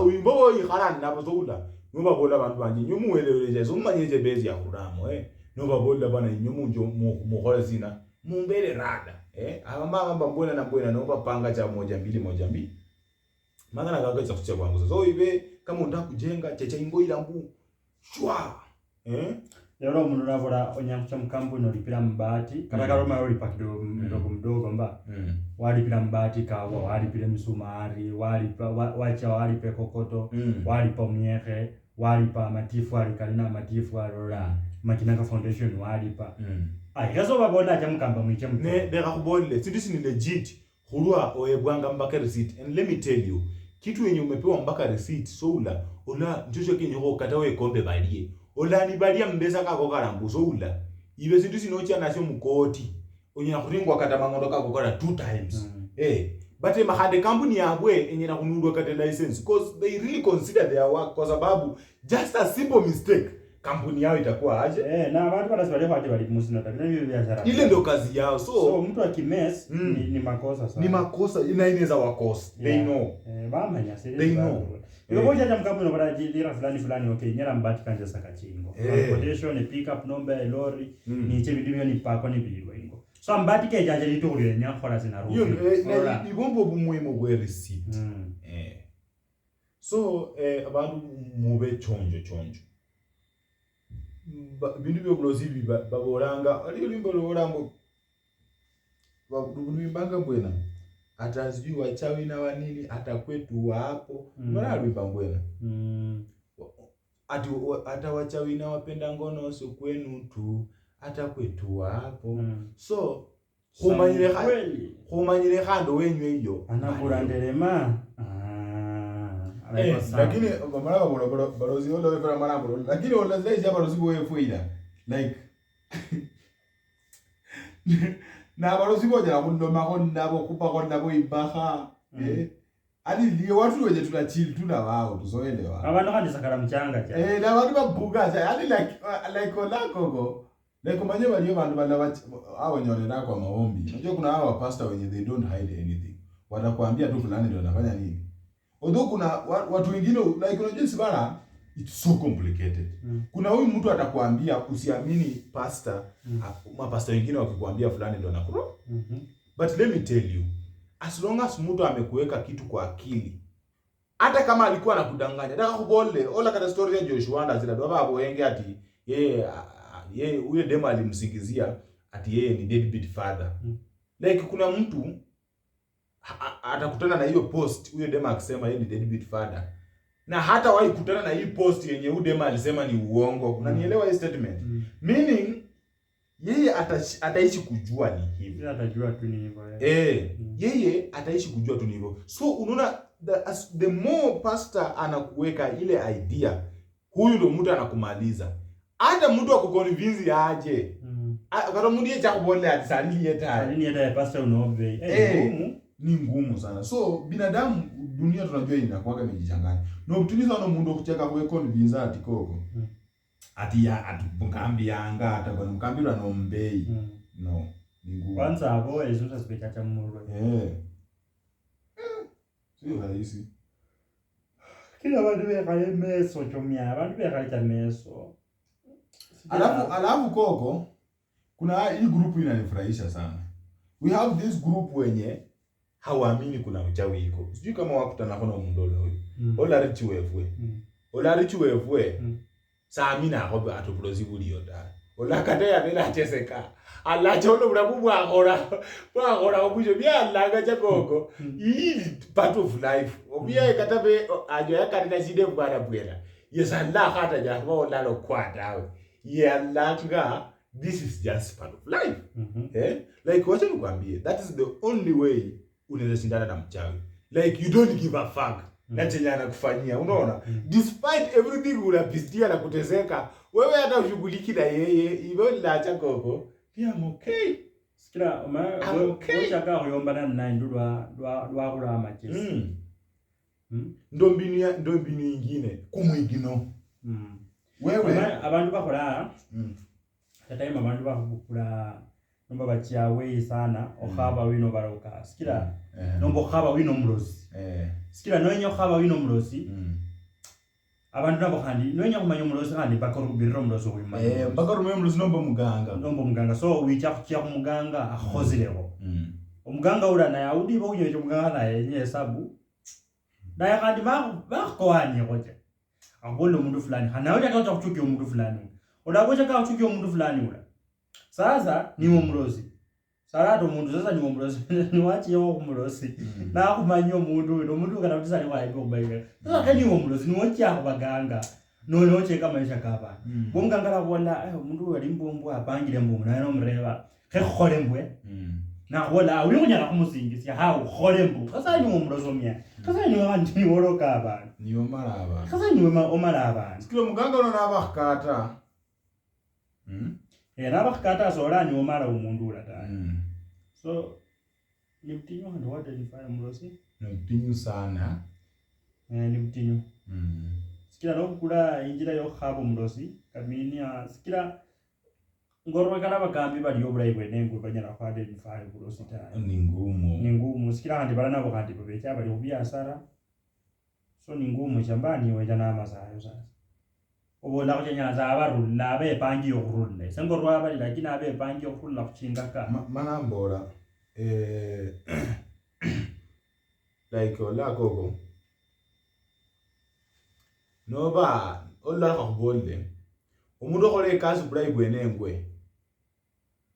uyimbo yikhala nabo zola ngoba bola abantu banje nyumuweleleje so manje bezi ya kuramo noba bola bana nyumunjo muhola zina mumbele rada abamama mbona na mbona noba panga cha moja mbili magana gaga cha kucha kwangu so ibe kama unataka kujenga checha ingo ila mbu shwa lero mundu navora onyakucha mkambu no lipira mbati kana karoma yo lipakido mdogo mba walipira mbati kawa walipira misumari wacha walipe kokoto walipa myehe walipa matifu alikalina matifu alora makinaka foundation walipa yazo babona cha mkamba mwiche mtu ne rakubole sisi ni legit khulwa oyebwanga mbaka receipt and let me tell you kitu yenye umepewa mbaka receipt so ola njojo kinyo kata we kombe balie ola ni balia mbesa kako kalambu so ibe sindu sinocha nasyo mukoti onya kuringwa kata mangondo kako kala 2 times but mahande company yabwe enye na kunundwa kata license because they really consider their work kwa sababu just a simple mistake kampuni yao itakuwa aje na watu wanasema hadi bali musina tabia hiyo biashara ile ndo kazi yao so mtu akimess ni makosa sana ni makosa inaweza wakosa they know bama nyasiri they know Iyo moja ya mkampuni unapata jira fulani okay nyera mbati kanje saka chingo transportation pick up number lorry ni chebidio ni pako ni bilwa ingo so mbati ke jaje liturire nya khora zina rufi yo ni bombo bumuimo bwe receipt so abantu mube chonjo bindu byo blozibi babolanga ali limbo lorambo babulimbanga bwena atazijui wachawi na wanini atakwetu hapo mbona mbambwena ata wachawi na wapenda ngono so kwenu tu atakwetu hapo so khumanyire khando wenywe hiyo anakurandelema lakini bamara balozi wala wefera marambo lakini wala zai jaba balozi wefuida like na balozi boja kundo makonda bo kupa konda bo ibaha ali liye watu weje tunachill tuna wao tuzoelewa abantu kandi sakara mchanga cha na watu babuga cha ali like olakogo like manje bali abantu bala hao nyone na kwa maombi unajua kuna hao pastor wenye they don't hide anything watakwambia tu fulani ndio anafanya nini although kuna watu wengine like unajua sibara it's so complicated kuna huyu mtu atakwambia usiamini pastor mapastor wengine wakikwambia fulani ndio anakuro but let me tell you as long as mtu amekuweka kitu kwa akili hata kama alikuwa anakudanganya nataka kubole ola kata story ya Joshua ndazila baba hapo wenge ati yeye huyo demo alimsingizia ati yeye ni deadbeat father like kuna mtu atakutana na hiyo post huyo demo akisema yeye ni deadbeat father na hata wahi kutana na hii post yenye huyo demo alisema ni uongo unanielewa hii statement meaning yeye ataishi kujua ni hivi atajua tu ni hivyo yeye ataishi kujua tu ni hivyo so unaona the more pastor anakuweka ile idea huyu ndo mtu anakumaliza hata mtu akuconvince aje kama mtu cha kubole atisali ya pastor unaobey ni ngumu sana so binadamu dunia tunajua inakuwa imejichanganya no mtuliza ono mundu kucheka kwa convince ati koko ati ya atukambi yanga atakwa mkambira no mbei no ni ngumu kwanza hapo ezo sipeka cha murwe sio rahisi kila watu wekale meso chomia abantu wekale meso alafu koko kuna hii group inanifurahisha sana we have this group wenye hawaamini kuna uchawi iko sijui kama wakutana kono mundolo huyu ola richi wefwe saamina akobe atoplozibu yota ola kata ya bela teseka ala chono burabu bwa obujo bya langa chakoko hii part of life obia kata be ajo ya kata jide bwana bwela yesa la kata ja kwa lalo kwadawe ya langa this is just part of life like wacha nikwambie that is the only way unaweza shindana na mchawi like you don't give a fuck na chenye anakufanyia unaona despite everything unapistia na kuteseka wewe hata ushughuliki na yeye hivyo laacha koko pia okay sikira okay chaka yombana na ndulwa kula amachesi ndo mbinu nyingine kumwigino wewe abantu bakola time abantu bakukula nomba bachiawe sana okhaba wino baroka sikira nomba okhaba wino mulosi sikira nonyo khaba wino mulosi abantu nabo kandi nonyo kumanya mulosi kandi bakorubirira mulosi uyimanya bakorumye mulosi nomba muganga so wicha kuchia kumuganga akhozileko omuganga ula naye udi bokunyeje omuganga naye nyesabu naye kandi bakoanye koje akubona umuntu fulani hana uja kaza kuchukia umuntu fulani unaboja kaza kuchukia umuntu fulani ula sasa niwo mulosi sarato umuntu sasa niwo mulosi niwachi yo kumulosi na kumanya umuntu kana kuti sali wayi kubayika sasa kaniwo mulosi niwachi akubaganga no cheka maisha kapa bomuganga labona umuntu ali mbombo apangile mbombo naye no mreba khole mbwe na wala uyonya kumusingisia ha khole mbwe sasa niwo mulosi omya sasa niwo abantu niworoka abantu niwo maraba sasa niwo omara abantu sikilo muganga ono nabakata nabakata sola niwo mara umuntu ula ta so ni mtinyo ndo wade nifanya mulosi ni mtinyo sana ni mtinyo sikira no kula injira yo khabo mulosi kaminia sikira ngorwa kana bakambi bali obula ibwenengo banyana kwade nifanya mulosi ta ni ngumu sikira handi bala nabo kandi babecha bali ubiasara so ni ngumu shambani wejana amasayo sasa obola kunyanya za abarula abepangi yokurulle sengorwa bali lakini abepangi yokurulla kuchingaka manambora like ola gogo noba ola kubolle umuntu khole kazi bula ibwenengwe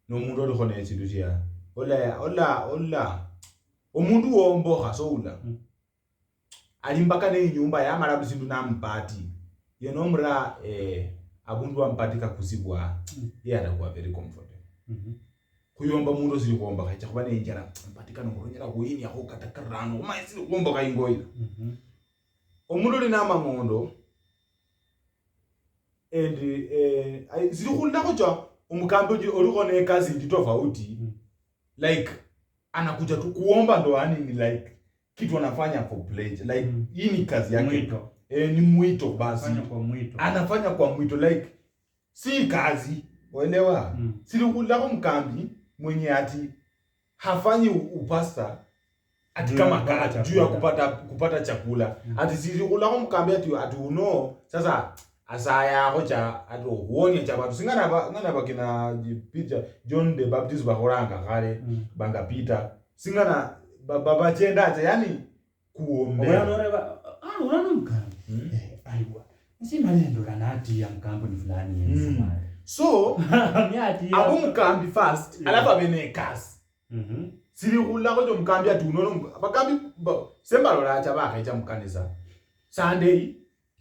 no muntu oli khone ekintu kya ola umuntu womboha soula alimbaka ne nyumba ya mara bizindu na mpati yenomra abundu ampatika kusibwa yatakuwa very comfortable kuyomba mundu zili kuomba kacha kuba ne njara mpatika no ngoronyera kuyini yako katakarano maisiri kuomba kaingoila omundu lina mangondo and zili khulina kuja umukambi oli khone kazi nditofauti like anakuja tu kuomba ndo anini like kitu anafanya for pleasure like hii ni kazi yake ni mwito basi anafanya kwa mwito like si kazi uelewa sili kulako mkambi mwenye ati hafanyi upasta ati kama kazi juu ya kupata chakula ati sili kulako mkambi ati uno sasa asaya hoja ati uone cha watu singana bakina picha John the Baptist bahoranga kale banga Peter singana baba chenda yani kuombea unaona mkambi aiwa si malendo lanati ya mkambi ni fulani yenzi so abo mkambi first alafu abene kasi sili kula ko mkambi ati unono bakambi semba lola cha bakaita mkanisa Sunday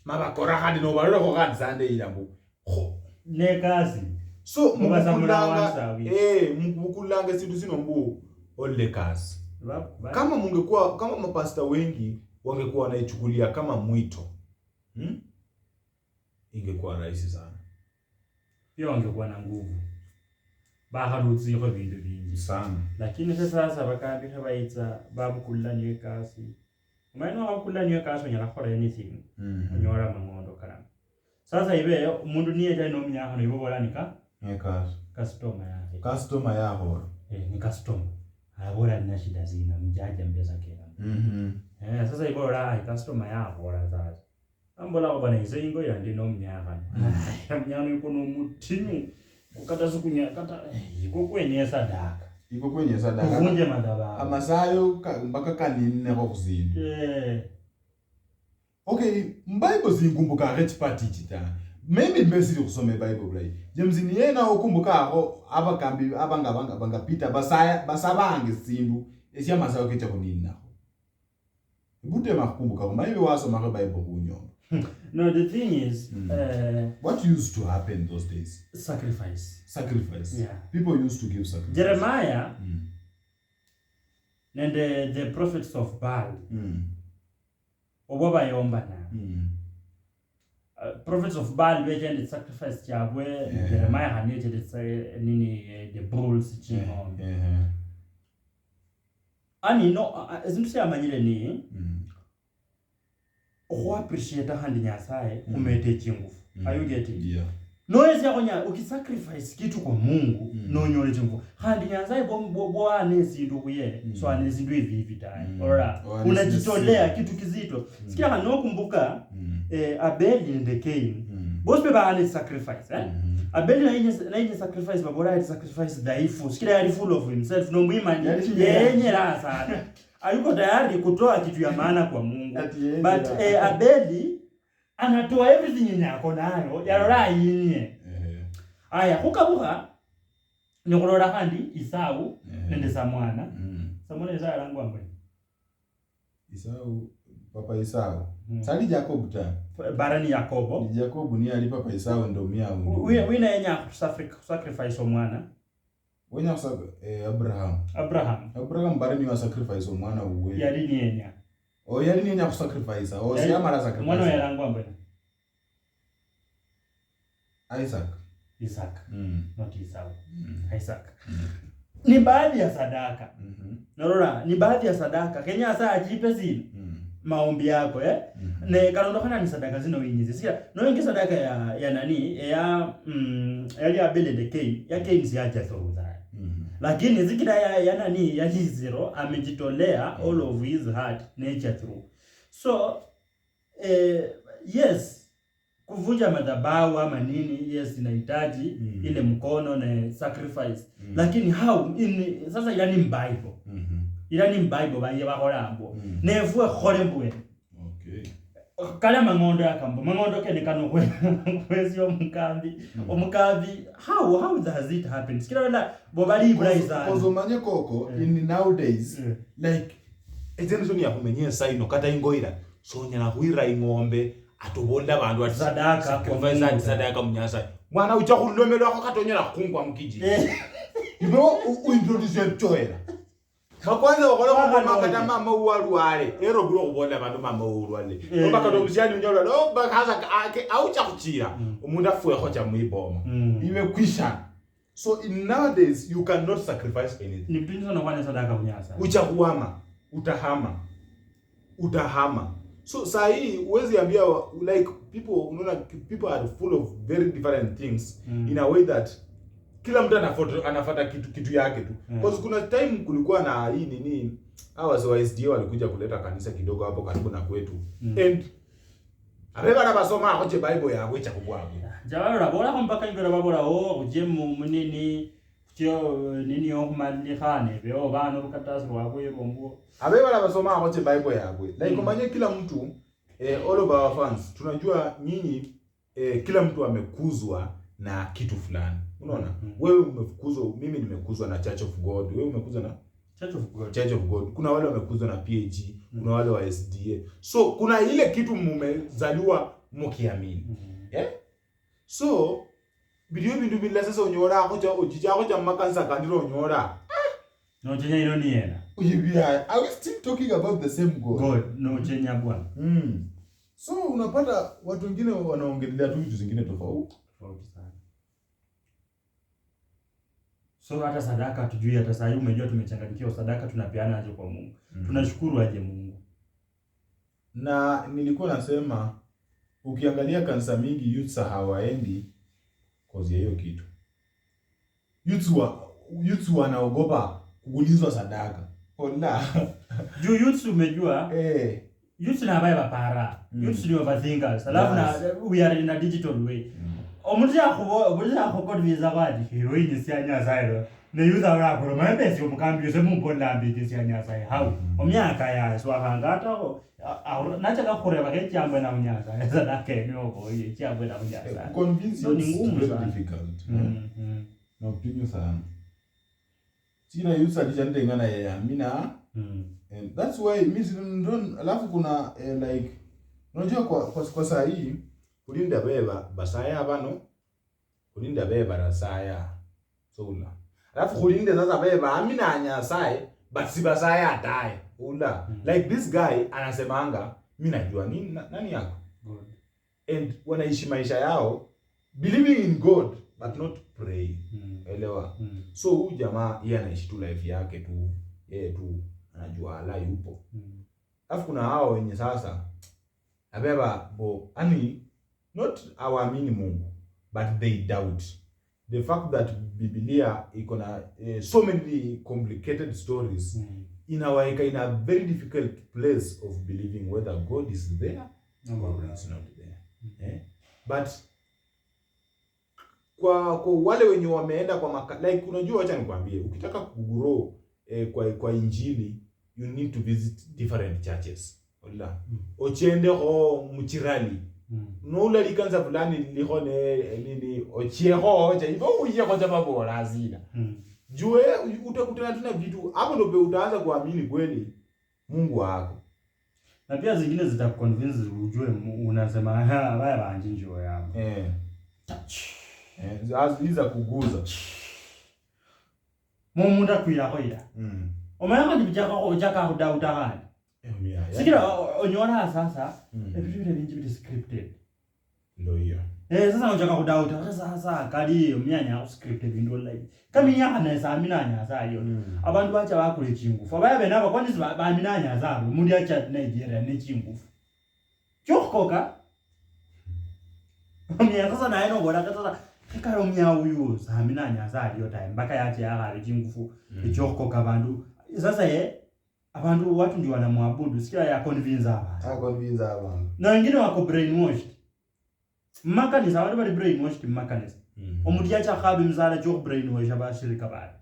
mabakora kandi no balora ko kandi Sunday ilambu ne kasi so mukulanga mukulanga sintu sinombu ole kasi kama mungekuwa kama mapasta wengi wangekuwa wanaichukulia kama mwito ingekuwa rahisi sana pia wangekuwa na nguvu baharutsi ko bintu bingi sana lakini sasa bakambi habaitsa babukulanye kasi umeno wakulanye kasi nyala khora anything onyora mangondo kana sasa ibe umundu niye dai no mnya hano ibo bolanika kasi customer yako ni customer abora na shida zina mjaja mbeza kera sasa ibo ra customer yako ora sasa ambola ko bana izengo ya ndi no mnyaka mnyano yuko no mutinyu ukata sukunya kata iko kwenye sadaka kuvunje madhabahu amasayo mpaka kanine ko kuzinda okay mbible zingumbuka rich party chita maybe mbesiri kusome bible right James ni yena okumbuka aho abakambi abanga Peter basabange sindu esya masayo kecha kunina ibute makumbuka maybe wasoma ko bible kunyo no the thing is what used to happen those days sacrifice yeah people used to give sacrifice Jeremiah and the prophets of Baal oboba yomba na prophets of Baal were sacrifice chabwe Jeremiah haneje nini the bulls chingo ani no ezintu siyamanyire ni Ko appreciate handi Nyasaye kumete chingufu. Are you getting? Yeah. Noezi yakonya ukisacrifice kitu kwa Mungu nonyole chingufu. Handi Nyasaye bo anezindu kuye. So anezindu hivi tayo. Ora unajitolea kitu kizito. Sikia hano kumbuka Abel and the Cain. Both people are sacrifice, Abel na sacrifice babora sacrifice dhaifu. Sikia yali full of himself no mwimani yenye raha sana. Hayuko tayari kutoa kitu ya maana kwa Mungu. But Abeli anatoa everything yenye ako nayo yarora yinye. Aya kukabuka ni kurora handi Isau nende Samwana. Samwana Isau rangu ambe. Isau papa Isau. Sali Jacob ta. Barani Yakobo. Ni Jacob ni ali papa Isau ndo mia. Wina yenya sacrifice omwana. Wenya Abraham barani wa sacrifice omwana uwe. Yali ni yenya. Yali ni yenya ku sacrifice. Siya mara sacrifice. Mwana yarangu ambe. Isaac. Not Isau. Isaac. Ni baadhi ya sadaka. Narora, ni baadhi ya sadaka. Kenya asa ajipe zini. Maombi yako ne kanondokana ni sadaka zino winyizi. Sikia, no ingi sadaka ya nani? Ya Abel the Cain. Ya Cain si acha thouza. Lakini zikida ya nani? Ya Zero amejitolea all of his heart nature through. So yes, kuvunja madhabahu ama nini, yes inahitaji ile mkono na sacrifice. Lakini how sasa ila ni Bible. Ila ni Bible banje bakolambo. Nevue khorembwe. Okay. Kala mangondo yakambo. Mangondo kene kano kwezi omukambi. How does it happen? Sikira wala bobali Ibrahim. Kozo manye koko in nowadays like generation ya kumenye saino kata ingoira. Sonya na huira ingombe atobonda bandu ati sadaka kwa sadaka mnyasa. Mwana ucha kulomelo ako katonyera kungwa mkiji. You know introduce toera. Makwanza wakola kwa makata mama uwaruale. Ero bro kubonda bandu mama uwaruale. Obaka domsiani unyola lo bakaza aucha kuchira. Umuntu afuwe khocha muiboma. Imekwisha. So in nowadays you cannot sacrifice anything. Ni pinzo no kwane sadaka mnyasa. Ucha kuhama, utahama. So sahi uwezi ambia like people are full of very different things in a way that kila mtu anafuata kitu yake tu. Because kuna time kulikuwa na hii nini hawa wa SDA walikuja kuleta kanisa kidogo hapo karibu na kwetu. And abeba na basoma akoche Bible ya wecha kubwago. Jawara rabora mpaka ingora babora ujemu munini kyo nini yokumali khane beo bana bukatazo wabwe bombo. Abeba na basoma akoche Bible ya we. Like kumanye kila mtu all of our fans tunajua nyinyi kila mtu amekuzwa na kitu fulani. Unaona? Wewe umekuzwa, mimi nimekuzwa na Church of God. Wewe umekuzwa na Church of God. Kuna wale wamekuzwa na PAG, kuna wale wa SDA. So kuna ile kitu mmezaliwa mkiamini. So bindu bila sasa unyora akocha ojija akocha makanisa kandiro unyora. No chenya ilo ni yena. Are we still talking about the same God? No chenya bwana. So unapata watu wengine wanaongelea tu vitu zingine tofauti sana. So hata sadaka tujui hata sasa hivi umejua tumechanganyikiwa sadaka tunapeana aje kwa Mungu. Tunashukuru aje Mungu. Na nilikuwa nasema ukiangalia kanisa mingi youths hawaendi cause ya hiyo kitu. Youths wanaogopa kuulizwa sadaka. Ola. Juu youths umejua youths na baya bapara. Youths ni overthinkers. Alafu na we are in a digital way. Omuntu yakho visa badi heroine sianya zairo. Ne yuza rakho mabesi omukambi yose mumpolambi kisianya zairo. How? Omyaka ya swahangata ko nacha ka khoreba ke tyambe na unyaka. Sadaka enoko ye tyambe na unyaka. Convince you is very difficult. No pinyo sana. Sina yusa dijande ngana ya mina. And that's why don't alafu kuna like unajua kwa saa hii kulinda beba basaya bano kulinda beba rasaya sola alafu kulinda sasa beba amina anyasai but si basaya ataye ula like this guy anasemanga mimi najua nani yako God and wanaishi maisha yao believing in God but not praying elewa so huyu jamaa yeye anaishi tu life yake tu yeye tu anajua Allah yupo alafu kuna hao wenye sasa abeba bo ani not our minimum but they doubt the fact that Biblia iko na so many complicated stories inaweka in a very difficult place of believing whether God is there or is not there. But kwa wale wenye wameenda kwa like unajua, acha nikwambie, ukitaka kugrow kwa injili you need to visit different churches. Ola ochende ho muchirali no ula likanza fulani lihone nini ocheho ocha ibo uye kwa sababu lazima jue utakutana tuna vitu hapo, ndio utaanza kuamini kweli Mungu wako, na pia zingine zitakuconvince ujue unasema haya banje njoo yao aziza kuguza mumunda kwira omanya ndibijaka ojaka kudauta sikira onyora sasa ebintu bingi bit scripted ndio hiyo sasa ojaka kudauta sasa kali omyanya scripted bintu like kaminya anasa aminanya zayo abantu bacha bakule chingufu abaye nabo kwani baminanya zabo mundi acha Nigeria ne chingufu chokoka omyanya sasa naye no goda sasa kikaro mya uyu zaminanya zayo time baka yache yakale chingufu chokoka bantu sasa abantu watu ndio wanamwabudu sikia ya convince abantu na wengine wako brainwashed makanisa watu bali brainwashed makanisa omuntu yacha khabe mzala jo brainwash abashirika bali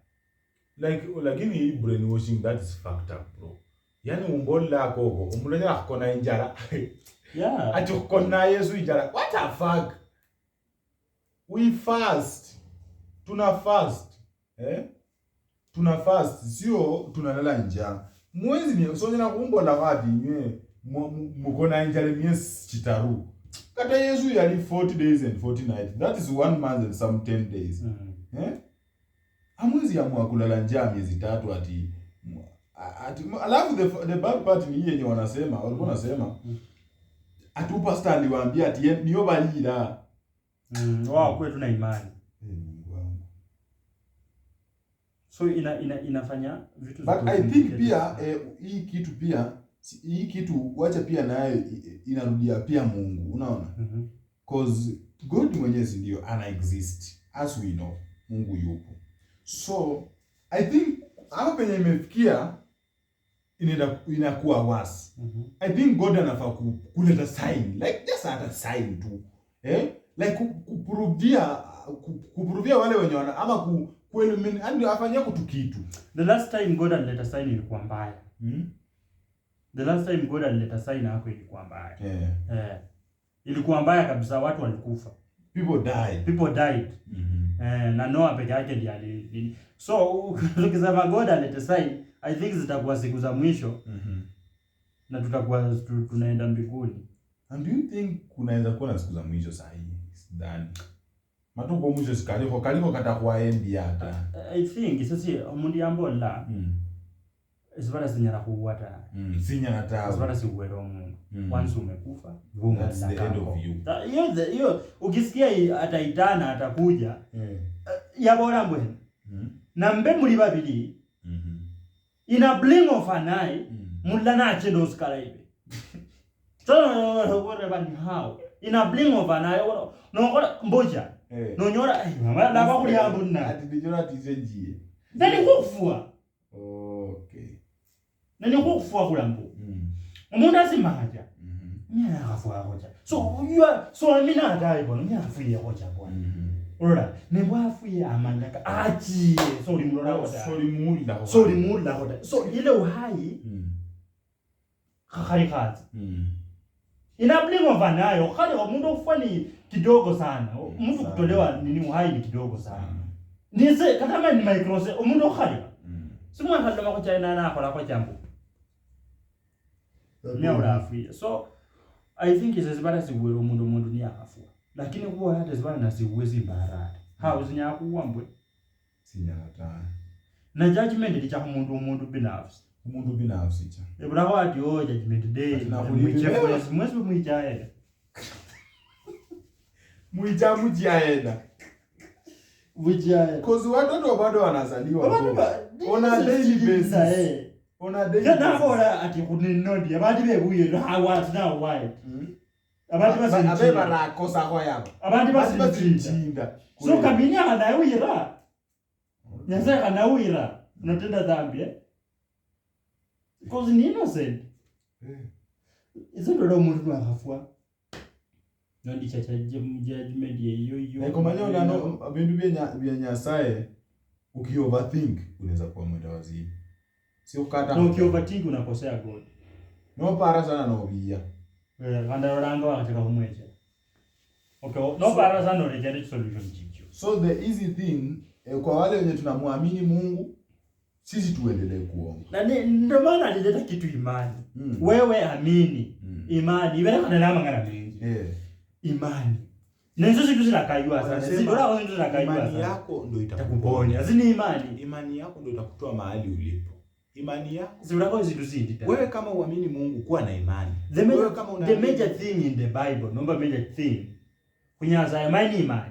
lakini brainwashing that is fucked up bro, yani umbola koko umulenya akona injara atukona Yesu injara, what the fuck. We fast, tuna fast sio tunalala njaa. Mwezi ni sonyana kumbola wapi nywe mukona injara miezi chitaru. Kata Yesu yali 40 days and 40 nights. That is 1 month and some 10 days. Amwezi ya kulala njaa miezi 3 ati alafu the bad part ni yenye wanasema walikuwa wanasema atupa stand aliwaambia ati niyo balila wao kwetu na imani so inafanya vitu but I think pia hii kitu wacha pia nayo inarudia pia Mungu, unaona cause God mwenyezi ndio ana exist as we know, Mungu yupo. So I think hapo penye imefikia inakuwa worse. I think God anafaa kuleta sign, like just a sign tu like kuprovia wale wenye wana ama kueliminate ndio afanyia kitu kitu. The last time God alileta sign ilikuwa mbaya. The last time God alileta sign hapo ilikuwa mbaya. Ilikuwa mbaya kabisa, watu walikufa. People died. Na Noah peke yake ndiye ali. So ukisema God alileta sign, I think zitakuwa siku za mwisho. Na tutakuwa tunaenda mbinguni. And do you think kunaweza kuwa na siku za mwisho sahihi? Sidhani. Matuko mwisho sikaliko katakuwa endi hata. I think sasa omundi ambola. Isibara sinyara kuwata. Sinyara tawo. Isibara siwero Mungu. Once umekufa, that's the end of you. Hiyo ukisikia ataitana atakuja. Yabora mbwe. Na mbe muri babiri. In a blink of an eye, mulana achendo skalibe. So what about how? In a blink of an eye, no mboja. No nyora mama la ba kuli abunna. Ati dijora tizenjie. Nani kufua? Okay. Nani kufua kula mbo? Umuntu asimaja. Mimi akafua hoja. So you are so mimi na dai bono mimi afuye hoja bwana. Ora, nembo afuye amandaka achi. So limulora hoja. So limulora hoja. So ile uhai khakhari inablingo vanayo khali umuntu ufani kidogo sana. Mtu kutolewa nini uhai ni kidogo sana. Nize kama ni microse umuntu khali. Simwa khali mako chaina na khola kwa jambo. Nyaura afuye. So I think is better siwero umuntu ni akafua. Lakini kuwa hata zibana na siwezi barata. How zinya kuwambwe sinyata. Na judgment licha umuntu binafsi. Umuntu binafsi cha. Ebraho ati judgment day na mwichefo mwezi mwichaenda. Mwichaenda. Cause watoto bado wanazaliwa. On a daily basis. Ona daily. Kana hora ati kuninodi abandi bebuye hawa now why. Abandi Abe basinda. barakosa kwa yabo. Abandi basinda. So kaminya anawira. Nyaza anawira. Unatenda dhambi because ni innocent. Izo ndo muntu akafua. Nodi chacha judgment yo. Komanya ngano bintu bya Nyasaye ukioverthink unaweza kuwa mwenda wazimu. Si ukata. No ukioverthink unakosea God. No para sana no bia. Kanda rolanga wakataka kumwecha. Okay, no para sana no reject solution jicho. So the easy thing kwa wale wenye tunamwamini Mungu sisi tuendelee kuomba. Na ndio maana alileta kitu imani. Wewe amini. Imani ibere kana nama ngana mengi. Imani. Nenzo siku zinakaiwa sana. Sibora wao ndio zinakaiwa sana. Imani yako ndio itakuponya. Azini imani. Imani yako ndio itakutoa mahali ulipo. Imani yako. Sibora kwa ziduzidi. Wewe kama uamini Mungu kuwa na imani. Wewe kama una the major thing in the Bible, number major thing. Kunyaza imani.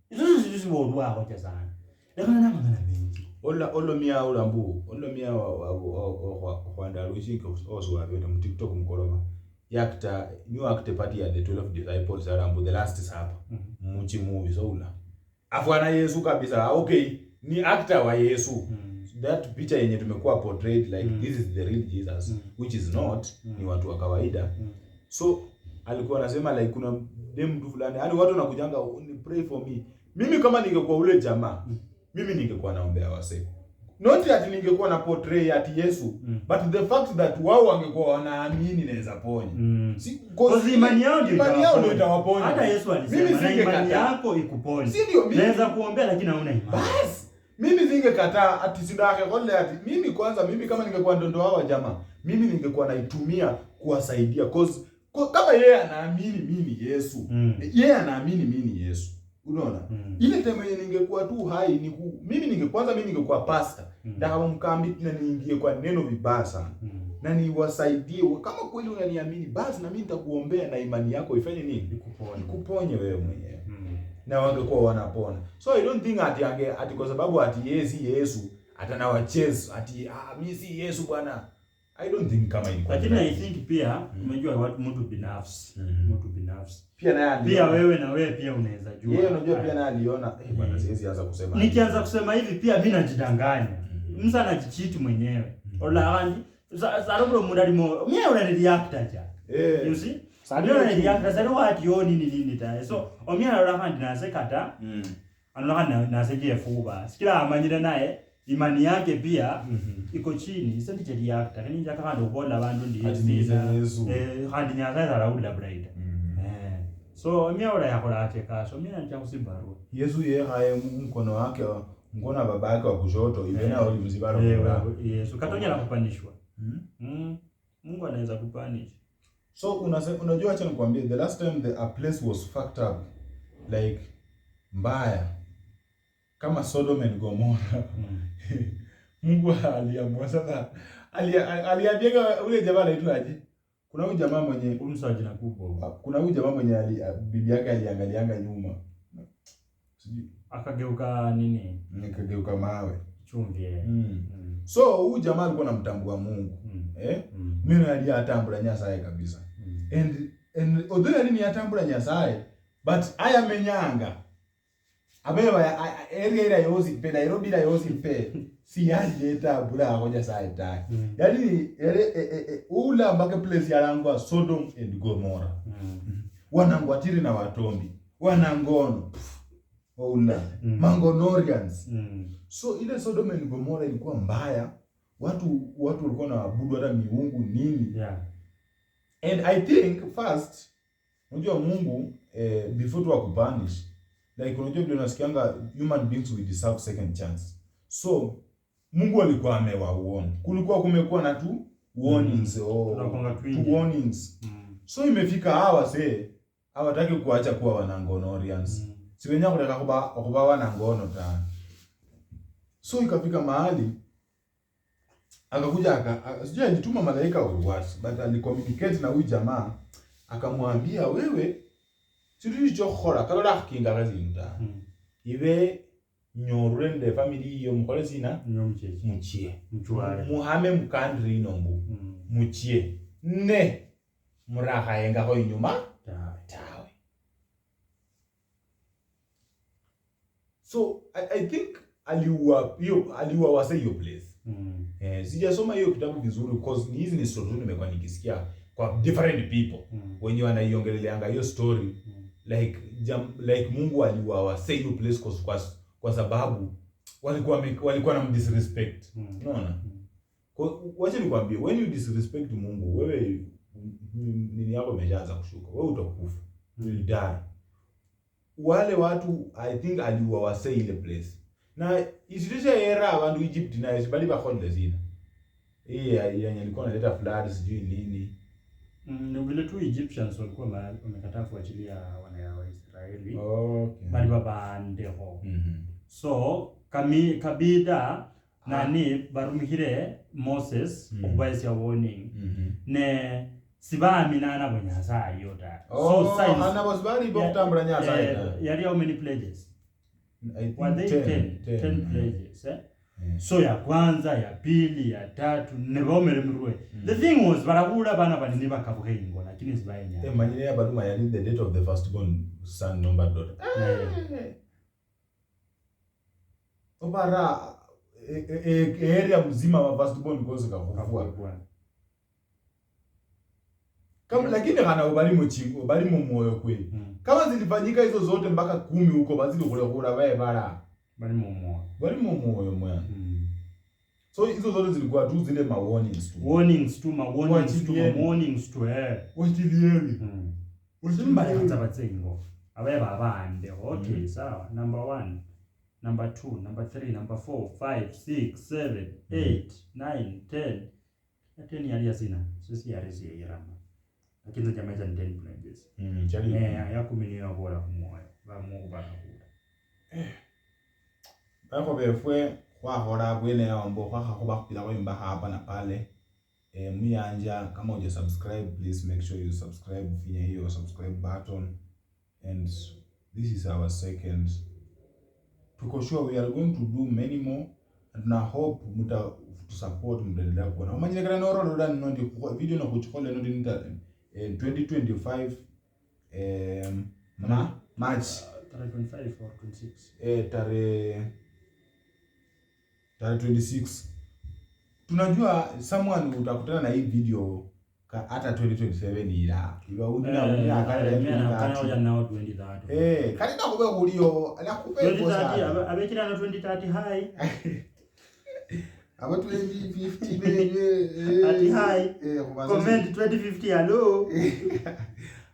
Hizo ziduzi bodwa hoja sana. Lekana nama ngana mengi. Olo mia ulambu. Olo mia wa ndalushika oso wa vyote mTikTok mkoloma. Yakta new actor party at the 12 disciples arambo the last supper. Muchi movie so ula. Afwana Yesu kabisa. Okay, ni actor wa Yesu. That picture yenye tumekuwa portrayed like this is the real Jesus which is not, ni watu wa kawaida. So alikuwa anasema like kuna dem mtu fulani, hadi watu wanakujanga pray for me. Mimi kama ningekuwa ule jamaa, mimi ningekuwa naombea wase. Not that ningekuwa na portray ati Yesu, but the fact that wao wangekuwa wanaamini naweza ponya. Si cause imani yao ndio itawaponya. Hata Yesu alisema imani yako ikuponya. Si ndio mimi naweza kuombea lakini hauna imani. Bas, mimi singekataa ati sindake kole ati mimi kwanza mimi kama ningekuwa ndondo hawa jamaa, mimi ningekuwa naitumia kuwasaidia cause kama yeye anaamini mimi Yesu. Yeye anaamini mimi Yesu. Unaona? Ile tema yenye ningekuwa tu hai ni mimi ningekuwa pastor. Ndaka mkambi na niingie kwa neno vibaya sana. Na niwasaidie kama kweli unaniamini basi na mimi nitakuombea na imani yako ifanye nini? Ikuponye wewe mwenyewe. Na wangekuwa wanapona. So I don't think ati kwa sababu ati Yesu atanawacheza ati mimi si Yesu bwana. I don't think kama ilikuwa. Lakini I think pia umejua watu mtu binafsi. Mtu binafsi. Pia naye pia wewe na wewe pia unaweza jua. Yeye unajua pia naye aliona bwana siwezi anza kusema. Nikianza kusema hivi pia mimi najidanganya. Msa anajichiti mwenyewe. Ola sababu mudalimo mimi unanireact acha. You see? Sababu unanireact sababu ati yoni nini ta. So omia alola ndinasekata. Anola nasejie fuba. Sikila amanyire naye imani yake pia iko chini. Sasa ndiye react. Lakini njaka kando kuona abantu ndiye hadi nyaza za laula braid. So mimi ora yakola ateka. So mimi nataka kusimbarua. Yesu yeye haye mkono wake ngona baba yake wa kushoto ibena oli mzibaro. Yesu katonya na kupanishwa. Mungu anaweza kupanisha. So unajua acha nikwambie the last time a place was fucked up like mbaya kama Sodom and Gomorrah. Mungu aliamua sasa aliambia ule jamaa anaitwa aje? Kuna huyu jamaa mwenye umsaji na kubwa. Kuna huyu jamaa mwenye bibi yake aliangalianga nyuma. Akageuka nini? Nikageuka mawe. Chumvi. So huyu jamaa alikuwa anamtambua Mungu. Mimi aliyatambula Nyasaye kabisa. And although aliyatambula Nyasaye, but aya menyanga. Abeba area yosi pe Nairobi la yosi pe. Si yaje tabula hoja saa ita. Yaani ula mpaka place yalangwa Sodom and Gomorrah. Wanangwatiri na watombi. Wanangono. Oula. Mangonorians. So ile Sodom and Gomorrah ilikuwa mbaya. Watu walikuwa wanaabudu hata miungu nini. And I think first unajua Mungu before to akupunish like unajua vile unasikianga human beings will deserve second chance. So Mungu alikuwa amewaona. Kulikuwa kumekuwa na tu warnings two warnings. So imefika hawa hawataki kuacha kuwa wanangonorians. Si wenyewe kutaka kuba wanangono tena. So ikafika mahali akakuja sijui alituma malaika wa what but alicommunicate na huyu jamaa akamwambia wewe sisi chokora kalola kinga kazi nda ibe nyorende family iyo mukole sina nyomchechi muchie mchware muhame mu country ino mbu muchie ne muraha yenga ko inyuma tawe. So I think aliwa wase hiyo place. Sijasoma hiyo kitabu vizuri because hizi ni stories nimekuwa nikisikia kwa different people wenye wanaiongeleleanga hiyo story like Mungu aliwa wase hiyo place kwa sababu walikuwa na disrespect. Unaona? Wacha nikwambie, when you disrespect Mungu, wewe nini yako imeshaanza kushuka. Wewe utakufa. You will die. Wale watu I think aliwa wase ile place. Na isitisha era abantu Egypt na bali bakhonde zina. Yenye alikuwa analeta floods sijui nini. Ni vile tu Egyptians walikuwa wamekataa kuachilia wana wa Israeli. Okay. Bali babandeho. So kabida nani barumihire Moses okubaisya warning ne sibamina na bonyaza yota. So ana bosbali bokutambula nyaza yali how many pledges? Were they 10 pledges so ya kwanza ya pili ya tatu nebomere mruwe. The thing was barabula bana banini bakabuhengo lakini sibayenya manyine ya baduma yali the date of the firstborn son number dot obara area mzima wa firstborn gozi kafufua kama lakini kana ubali mu moyo kweli kama zilifanyika hizo zote mpaka 10 huko bazili kule bae bara bali mu moyo mwa so hizo zote zilikuwa tu zile warnings tu wachilieni usimba kwanza batsengo abaye babande okay sawa number 1 number 2 number 3 number 4 5 6 7 8 9 10 10 yali asina sisi yarezi irama lakini jamaa za 10 pledges chali ya kuminiwa bora kumoyo ba Mungu bakakula bako befwe kwa hora bwene yombo kwa hakuba kupila kwa imba hapa na pale muyanja kama uja subscribe please make sure you subscribe finya hiyo subscribe button and this is our second tuko sure we are going to do many more and na hope muta support mtaendelea kuona umanyile kana noro ndo ndi video na kuchikola ndo ndi 2025 March 25 or 26 tarehe 26 tunajua someone utakutana na hii video hata 2027 ila iba unina akaya nao 2030 kalenda kube kulio anakupe 2030 abekira na 2030 high aba 2050 ati high comment 2050 hello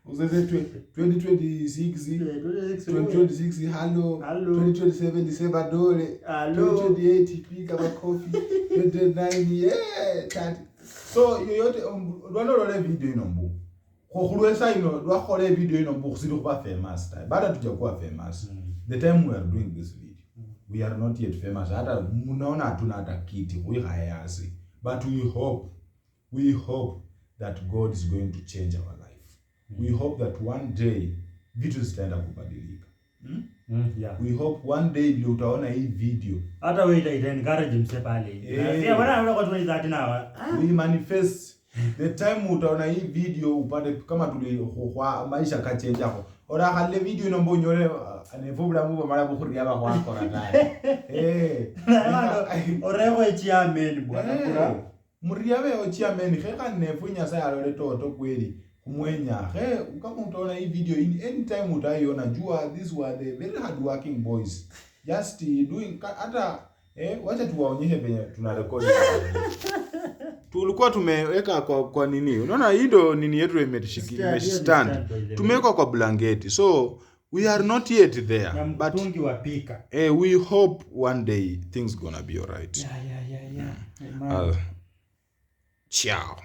uzeze 2026 hello 2027 December dole 2028 pika ba coffee 2029 30 so yoyote ndwalole video ino mbu khokhulwesa ino lwakhole video ino mbu khusili kuba famous baada tujakuwa famous the time we are doing this video we are not yet famous hata munaona hatuna hata kiti kuihayasi but we hope that God is going to change our life. We hope that one day vitu zitaenda kubadilika. Yeah. We hope one day ndio utaona hii video. Hata wewe ita encourage mse pale. Sio bwana kwa 2030 nawa. We manifest the time utaona hii video upate kama kwa maisha ka change yako. Ora hale video inombo nyore anevubula mbo mara bukhuri aba kwa kora naye. Orego echiamen bwana kura. Muriabe ochiamen kheka nefunya sa alole toto kweli. Kumwenya kama utaona hii video in anytime utaiona jua these were the very hard working boys just doing hata wacha tuwaonyeshe penye tuna record tulikuwa tumeweka kwa nini unaona hii ndo nini yetu imestand tumeweka kwa blanketi so we are not yet there but tungi wapika we hope one day things gonna be all right yeah. Ciao.